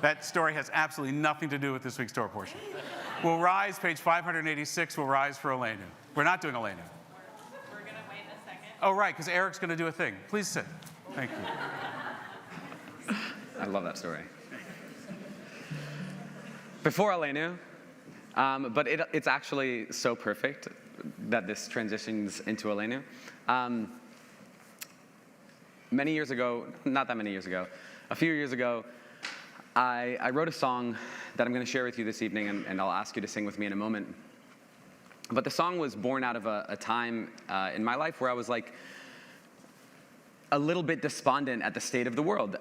That story has absolutely nothing to do with this week's Torah portion. We'll rise, page 586, we'll rise for Elenu. We're not doing Elenu. We're going to wait a second. Oh, right, because Eric's going to do a thing. Please sit. Thank you. I love that story. Before Elenu, but it's actually so perfect that this transitions into Elenu. Many years ago, not that many years ago, a few years ago, I wrote a song that I'm going to share with you this evening, and I'll ask you to sing with me in a moment. But the song was born out of a time in my life where I was like a little bit despondent at the state of the world.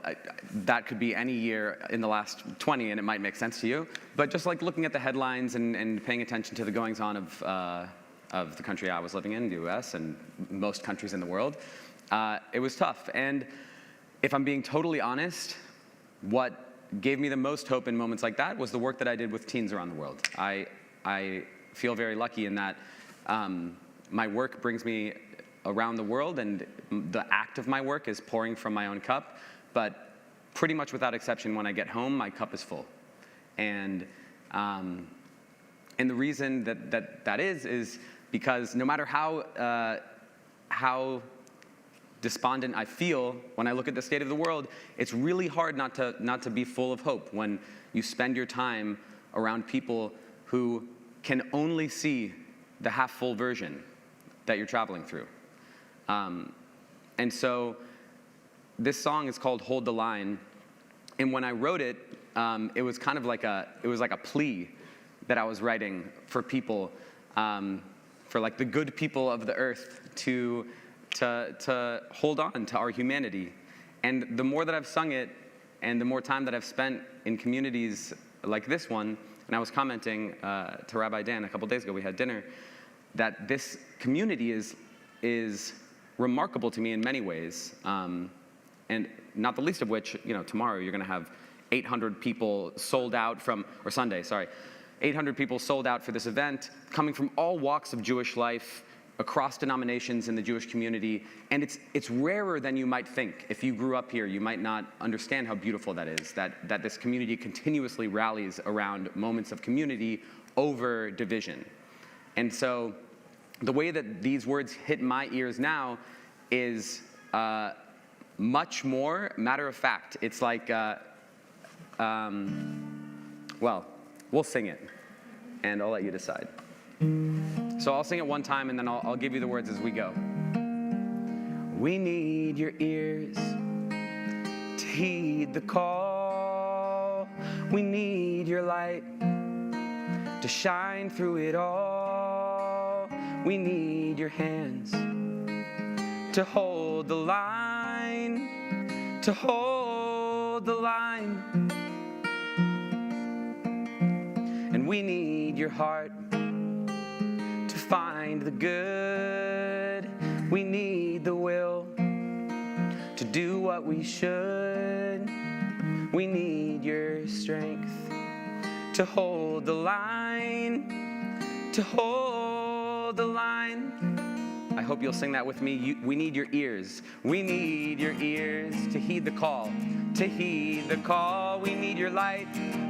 That could be any year in the last 20, and it might make sense to you. But just like looking at the headlines and paying attention to the goings-on of the country I was living in, the US, and most countries in the world, it was tough. And if I'm being totally honest, what gave me the most hope in moments like that was the work that I did with teens around the world. I feel very lucky in that my work brings me around the world, and the act of my work is pouring from my own cup, but pretty much without exception, when I get home, my cup is full. And the reason that is because no matter how despondent I feel when I look at the state of the world, it's really hard not to be full of hope when you spend your time around people who can only see the half-full version that you're traveling through. And so this song is called Hold the Line, and when I wrote it, it was kind of like a plea that I was writing for people, for like the good people of the earth to hold on to our humanity. And the more that I've sung it, and the more time that I've spent in communities like this one, and I was commenting to Rabbi Dan a couple days ago, we had dinner, that this community is remarkable to me in many ways, and not the least of which, tomorrow you're going to have 800 people sold out or Sunday, 800 people sold out for this event, coming from all walks of Jewish life, across denominations in the Jewish community, and it's rarer than you might think. If you grew up here, you might not understand how beautiful that is, that this community continuously rallies around moments of community over division. And so the way that these words hit my ears now is much more matter of fact. It's like, well, we'll sing it, and I'll let you decide. So I'll sing it one time, and then I'll give you the words as we go. We need your ears to heed the call. We need your light to shine through it all. We need your hands to hold the line, to hold the line. And we need your heart to find the good. We need the will to do what we should. We need your strength to hold the line, to hold the line. I hope you'll sing that with me. We need your ears. We need your ears to heed the call, to heed the call. We need your light.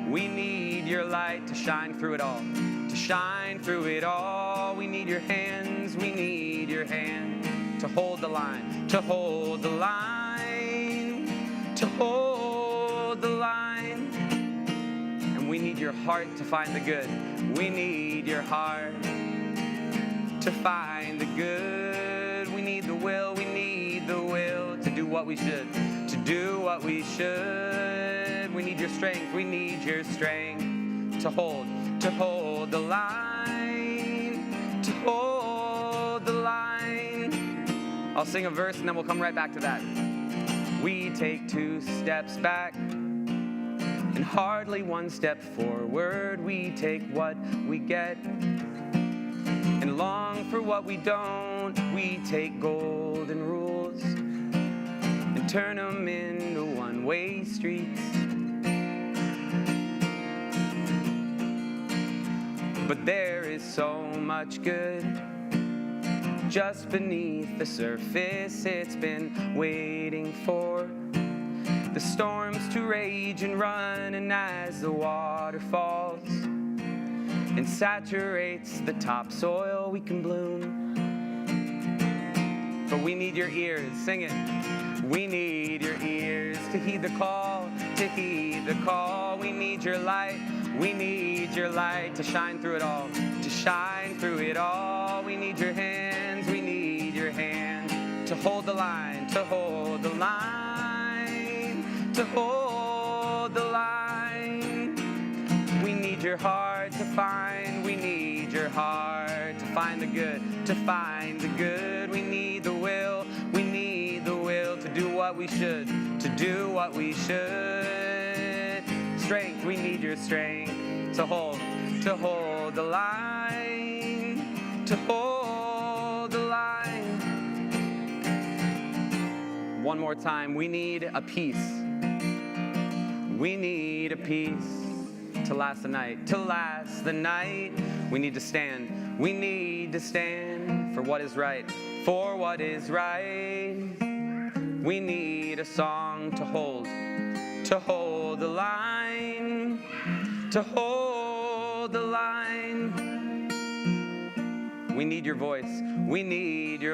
We need your light to shine through it all, to shine through it all. We need your hands. We need your hand to hold the line, to hold the line, to hold the line. And we need your heart to find the good. We need your heart to find the good. We need the will. We need the will to do what we should, to do what we should. We need your strength. We need your strength to hold the line, to hold the line. I'll sing a verse and then we'll come right back to that. We take 2 steps back and hardly 1 step forward. We take what we get and long for what we don't. We take golden rules and turn them into one-way streets. But there is so much good just beneath the surface. It's been waiting for the storms to rage and run, and as the water falls and saturates the topsoil, we can bloom. But we need your ears. Sing it. We need your ears to heed the call, to heed the call. We need your light. We need your light to shine through it all, to shine through it all. We need your hands. We need your hand to hold the line, to hold the line, to hold the line. We need your heart to find. We need your heart to find the good, to find the good. We need the will. We need the will to do what we should, to do what we should. Strength, we need your strength to hold the line, to hold the line. One more time, we need a peace. We need a peace to last the night, to last the night. We need to stand for what is right, for what is right. We need a song to hold the line, to hold the line. We need your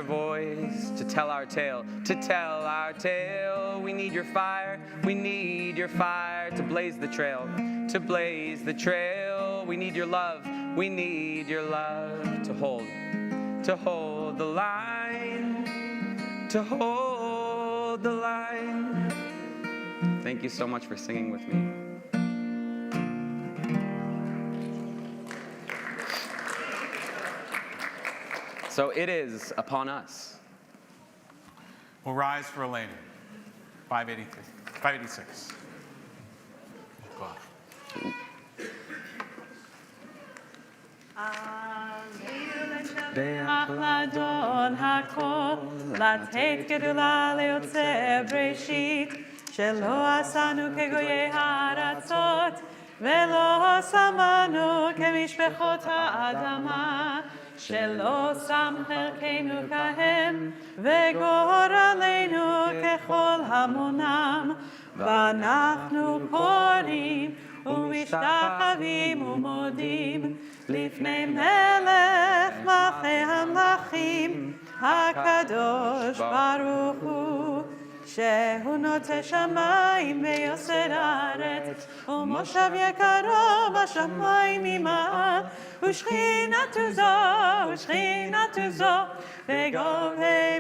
voice to tell our tale, to tell our tale. We need your fire to blaze the trail, to blaze the trail. We need your love to hold the line, to hold the line. Thank you so much for singing with me. So it is upon us. We'll rise for Elena. 586. Go on. לאדון הכל, לתת גדולה ליוצא בראשית, שלא עשנו כגויי הארצות, ולא שמנו כמשפחות האדמה, שלא שם חלקנו כהם, וגורלנו ככל המונם, ואנחנו קוראים ומשתחווים ומודים לפני מלך מלכי המלכים, הקדוש ברוך הוא, שהוא נוטה שמיים ויוסד הארץ, ומושב יקרו בשמיים ממעל, ושכינתו זו בגובי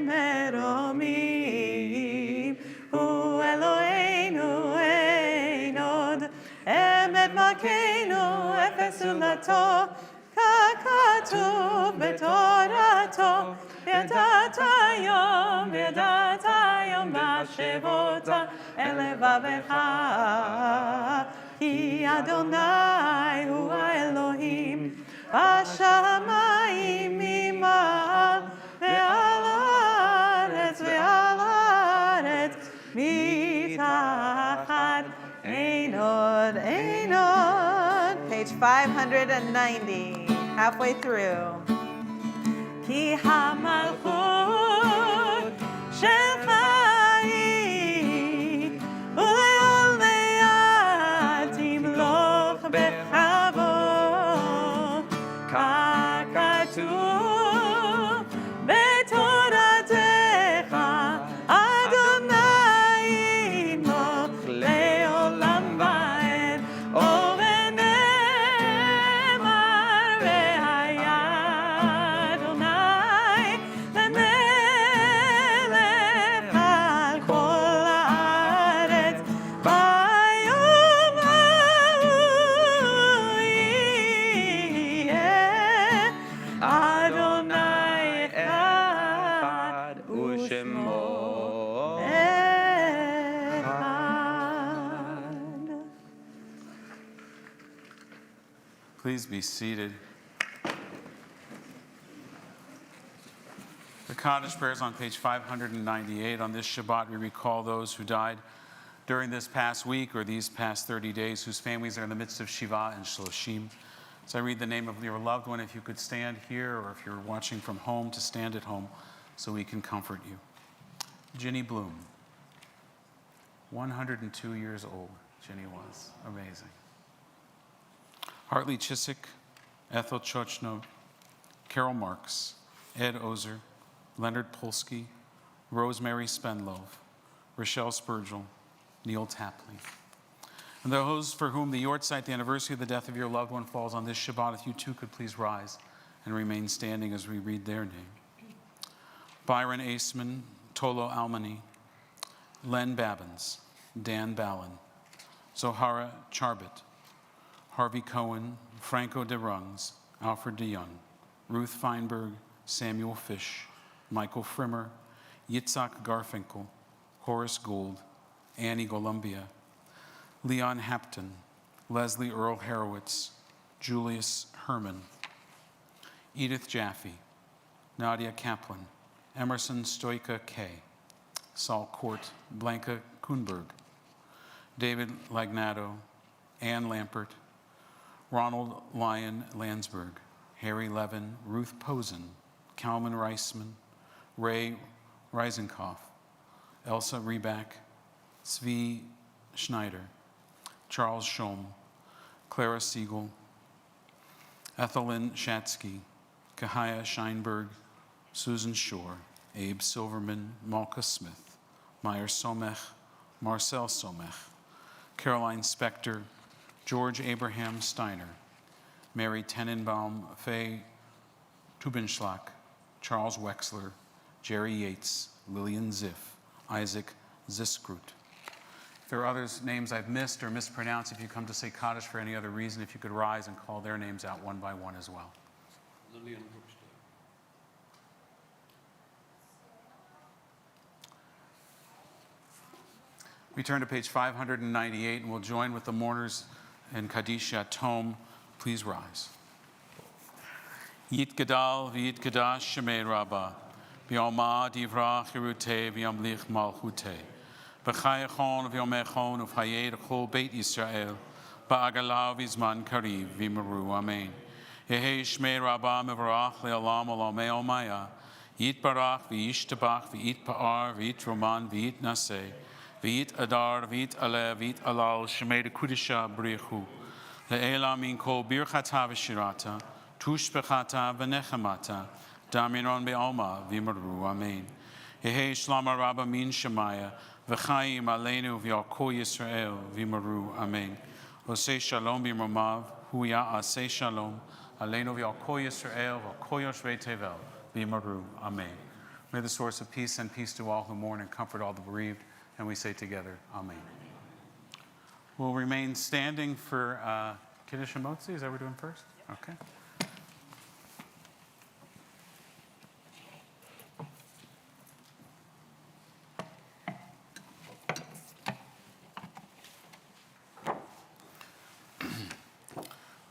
מרומים. הוא אלוהינו אין עוד, אמת מלכנו אפס זולתו, ככתוב בתורתו, וידעת היום בשבות אל לבבך, כי אדוני הוא האלוהים בשמיים ממעל, ועל הארץ מתחת. Ain't עוד. Page 590, halfway through. כי המלכות שלך היא, ולעולמי עד תמלוך בכבוד, ככתוב בתורתך, אדוני ימלוך לעולם ועד. ונאמר והיה אדוני למלך על כל הארץ, ביום ההוא יהיה אדוני אחד ושמו אחד. Please be seated. The Kaddish prayers on page 598. On this Shabbat, we recall those who died during this past week or these past 30 days, whose families are in the midst of Shiva and Shloshim. So I read the name of your loved one. If you could stand here, or if you're watching from home, to stand at home so we can comfort you. Ginny Bloom, 102 years old. Ginny was amazing. Hartley Chiswick, Ethel Chochno, Carol Marks, Ed Ozer, Leonard Polsky, Rosemary Spenlove, Rochelle Spurgel, Neil Tapley. And those for whom the Yortzeit, the anniversary of the death of your loved one, falls on this Shabbat, if you too could please rise and remain standing as we read their name. Byron Aceman, Tolo Almani, Len Babbins, Dan Ballin, Zohara Charbit, Harvey Cohen, Franco de Rungs, Alfred DeYoung, Ruth Feinberg, Samuel Fish, Michael Frimmer, Yitzhak Garfinkel, Horace Gould, Annie Columbia, Leon Hampton, Leslie Earl Harowitz, Julius Herman, Edith Jaffe, Nadia Kaplan, Emerson Stoika Kay, Saul Court, Blanca Kuhnberg, David Lagnado, Ann Lampert, Ronald Lyon Landsberg, Harry Levin, Ruth Posen, Kalman Reisman, Ray Reisenkopf, Elsa Reback, Zvi Schneider, Charles Schom, Clara Siegel, Ethelyn Shatsky, Kahaya Scheinberg, Susan Shore, Abe Silverman, Malka Smith, Meyer Somech, Marcel Somech, Caroline Spector, George Abraham Steiner, Mary Tenenbaum, Faye Tubenschlag, Charles Wexler, Jerry Yates, Lillian Ziff, Isaac Ziskrut. If there are others' names I've missed or mispronounced, if you come to say Kaddish for any other reason, if you could rise and call their names out one by one as well. Lillian Brookstein. We turn to page 598 and we'll join with the mourners in Kaddish Yatom. Please rise. Yit Gadal v'yit Kadash Shemei Rabbah v'yomad yivrach Yeruteh v'yamlich malchuteh b'chayachon v'yomechon uv'chayei l'chol Beit Yisrael ba'agalav v'zman kariv v'meru Amen. Yehei Shmei Rabbah mevarach le'olam olamei omaya yit barach v'yishtabach v'yit pa'ar v'yit roman v'yit naseh v'yit adar v'yit aleh v'yit alal Shemei l'kudisha b'richu le'ela min kol birchata v'shirata tushbechata v'nechemata daminon be'alma v'imru Amen. Yehei shlama rabba min shemaya v'chaim aleinu v'yalko Yisrael v'imru Amen. Osei shalom b'imromav huya asei shalom aleinu v'yalko Yisrael v'yalko yoshvei tevel v'imru Amen. May the source of peace send peace to all who mourn and comfort all the bereaved. And we say together, Amen. We'll remain standing for Kiddush Motzi. Is that what we're doing first? Okay.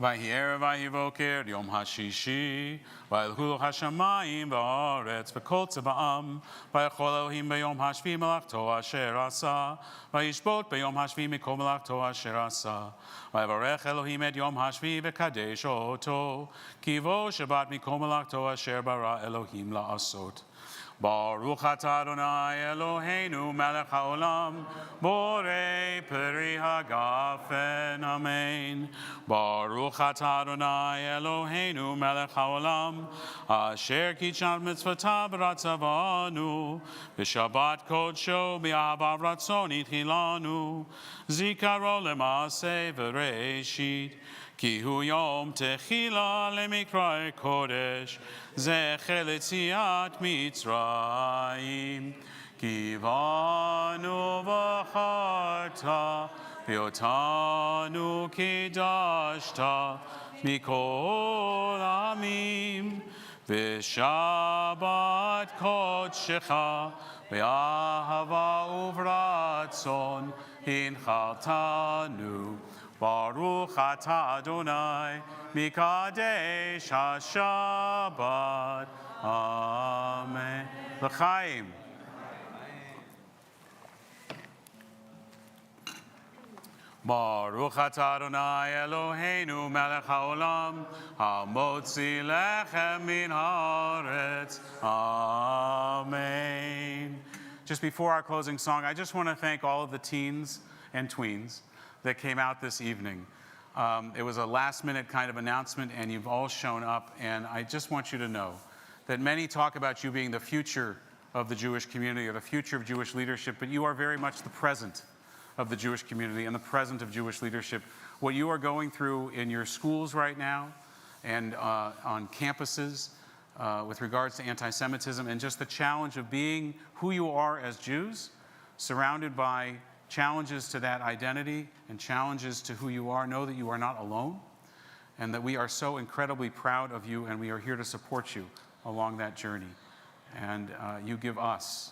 Vayhi erev vayhi boker yom hashishi vayilhu hashamayim v'aretz v'kol tzeba'am vayachol Elohim b'yom hashvi melachto asher asa vayishbot b'yom hashvi mikol melachto asher asa vayivarech Elohim et yom hashvi v'kadesh oto kivo Shabbat mikol melachto asher bara Elohim la'asot. Baruch atah Adonai Eloheinu melech haolam borei peri hagafen Amen. Baruch atah Adonai Eloheinu melech haolam asher kichad mitzvotav b'ratzavanu b'shabbat kodsho b'ahav ratzon itchilanu zikaro l'maaseh v'reishit ki hu yom techila lemikra kodesh zecher letziat Mitzrayim kivanu v'charta v'otanu kidashta mikol amim v'shabbat kodshecha v'ahava uvratzon hinchaltanu. Baruch atah Adonai mikadesh hashabbat. Amen. L'chaim. Baruch atah Adonai Eloheinu melech haolam hamotzi lechem min haaretz. Amen. Just before our closing song, I just want to thank all of the teens and tweens that came out this evening. It was a last-minute kind of announcement, and you've all shown up, and I just want you to know that many talk about you being the future of the Jewish community or the future of Jewish leadership, but you are very much the present of the Jewish community and the present of Jewish leadership. What you are going through in your schools right now and on campuses with regards to anti-Semitism and just the challenge of being who you are as Jews, surrounded by challenges to that identity and challenges to who you are, know that you are not alone and that we are so incredibly proud of you and we are here to support you along that journey. And you give us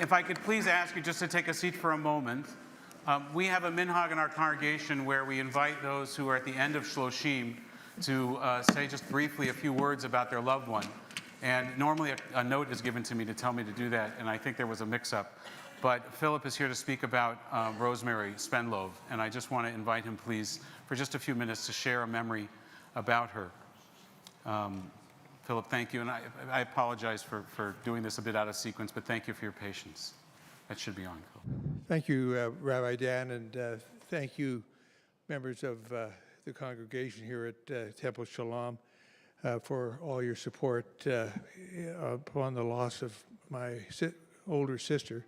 If I could please ask you just to take a seat for a moment. We have a minhag in our congregation where we invite those who are at the end of Shloshim to say just briefly a few words about their loved one. And normally a note is given to me to tell me to do that, and I think there was a mix-up. But Philip is here to speak about Rosemary Spenlove, and I just want to invite him, please, for just a few minutes to share a memory about her. Philip, thank you, and I apologize for doing this a bit out of sequence, but thank you for your patience. That should be on, Philip. Thank you, Rabbi Dan, and thank you, members of the congregation here at Temple Sholom, for all your support upon the loss of my older sister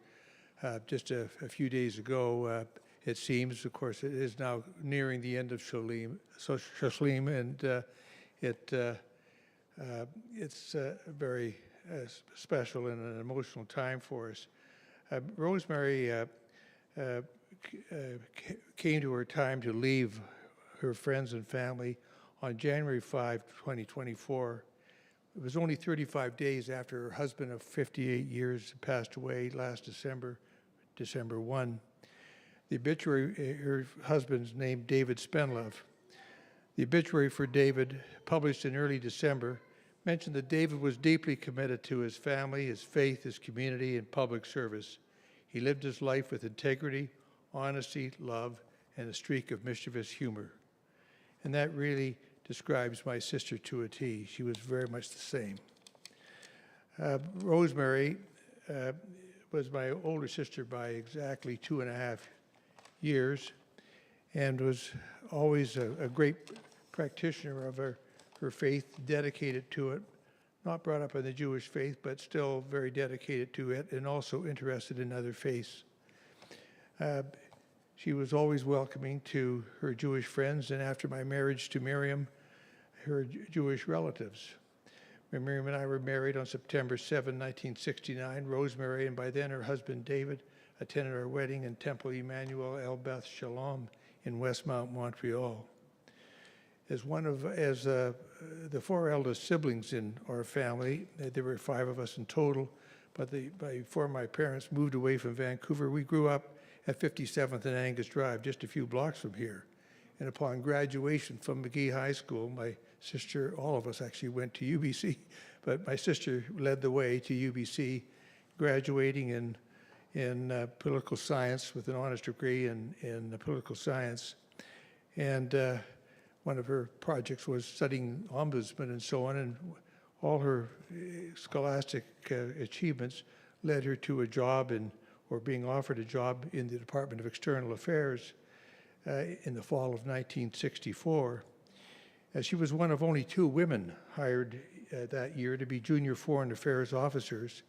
just a few days ago. It seems, of course, it is now nearing the end of Sholem, and it's very special and an emotional time for us. Rosemary came to her time to leave her friends and family on January 5, 2024. It was only 35 days after her husband of 58 years passed away last December 1. The obituary, her husband's name, David Spenlove. The obituary for David, published in early December, mentioned that David was deeply committed to his family, his faith, his community, and public service. He lived his life with integrity, honesty, love, and a streak of mischievous humor. And that really describes my sister to a T. She was very much the same. Rosemary was my older sister by exactly 2.5 years and was always a great practitioner of her faith, dedicated to it, not brought up in the Jewish faith, but still very dedicated to it and also interested in other faiths. She was always welcoming to her Jewish friends, and after my marriage to Miriam, her Jewish relatives. When Miriam and I were married on September 7, 1969, Rosemary, and by then her husband David, attended our wedding in Temple Emmanuel El Beth Shalom in Westmount, Montreal. As the four eldest siblings in our family, there were 5 of us in total, but before my parents moved away from Vancouver, we grew up at 57th and Angus Drive, just a few blocks from here. And upon graduation from McGee High School, my sister, all of us actually went to UBC, but my sister led the way to UBC, graduating in political science with an honors degree in political science. And one of her projects was studying ombudsman and so on, and all her scholastic achievements led her to a job or being offered a job in the Department of External Affairs in the fall of 1964. She was one of only 2 women hired that year to be junior foreign affairs officers.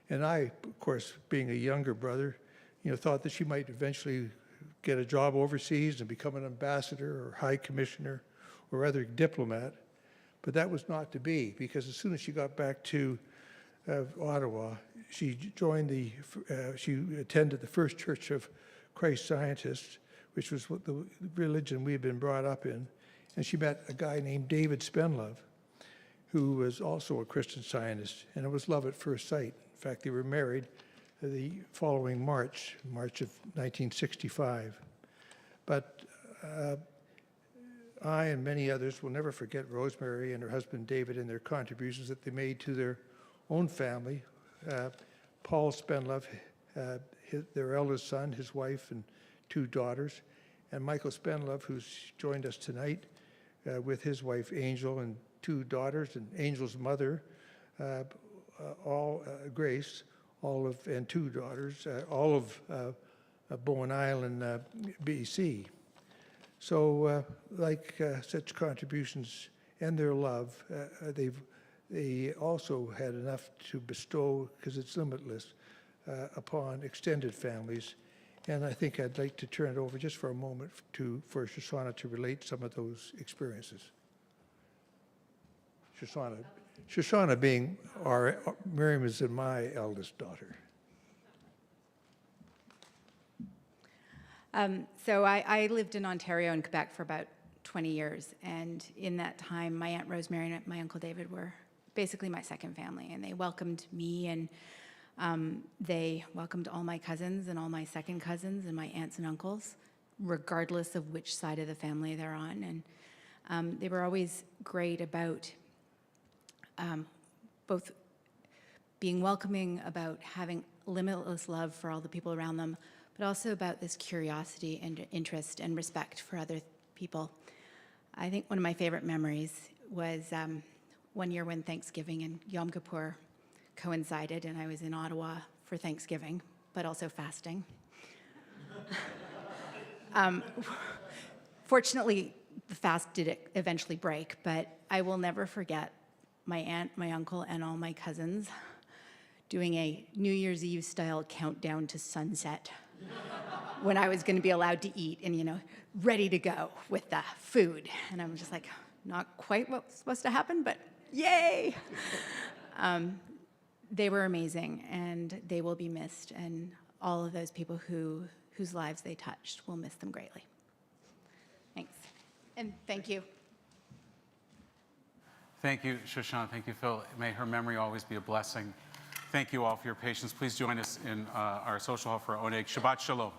And I, of course, being a younger brother, thought that she might eventually get a job overseas and become an ambassador or high commissioner or other diplomat. But that was not to be, because as soon as she got back to Ottawa, she attended the First Church of Christ Scientists, which was what the religion we had been brought up in. And she met a guy named David Spenlove, who was also a Christian Scientist, and it was love at first sight. In fact, they were married the following March of 1965. But I and many others will never forget Rosemary and her husband David and their contributions that they made to their own family. Paul Spenlove, their eldest son, his wife, and 2 daughters, and Michael Spenlove, who's joined us tonight, with his wife Angel and 2 daughters, and Angel's mother, Grace, and 2 daughters, all of Bowen Island, BC. So, such contributions and their love, they also had enough to bestow, because it's limitless, upon extended families. And I think I'd like to turn it over just for a moment for Shoshana to relate some of those experiences. Shoshana being Miriam is my eldest daughter. So I lived in Ontario and Quebec for about 20 years. And in that time, my Aunt Rosemary and my Uncle David were basically my second family. And they welcomed me, and they welcomed all my cousins and all my second cousins and my aunts and uncles, regardless of which side of the family they're on. And they were always great about both being welcoming, about having limitless love for all the people around them, but also about this curiosity and interest and respect for other people. I think one of my favorite memories was one year when Thanksgiving and Yom Kippur coincided, and I was in Ottawa for Thanksgiving, but also fasting. Fortunately, the fast did eventually break, but I will never forget my aunt, my uncle, and all my cousins doing a New Year's Eve style countdown to sunset when I was going to be allowed to eat and, ready to go with the food. And I'm just like, not quite what was supposed to happen, but yay! They were amazing, and they will be missed, and all of those people whose lives they touched will miss them greatly. Thanks. And thank you. Thank you, Shoshana. Thank you, Phil. May her memory always be a blessing. Thank you all for your patience. Please join us in our social hall for Oneg. Shabbat Shalom.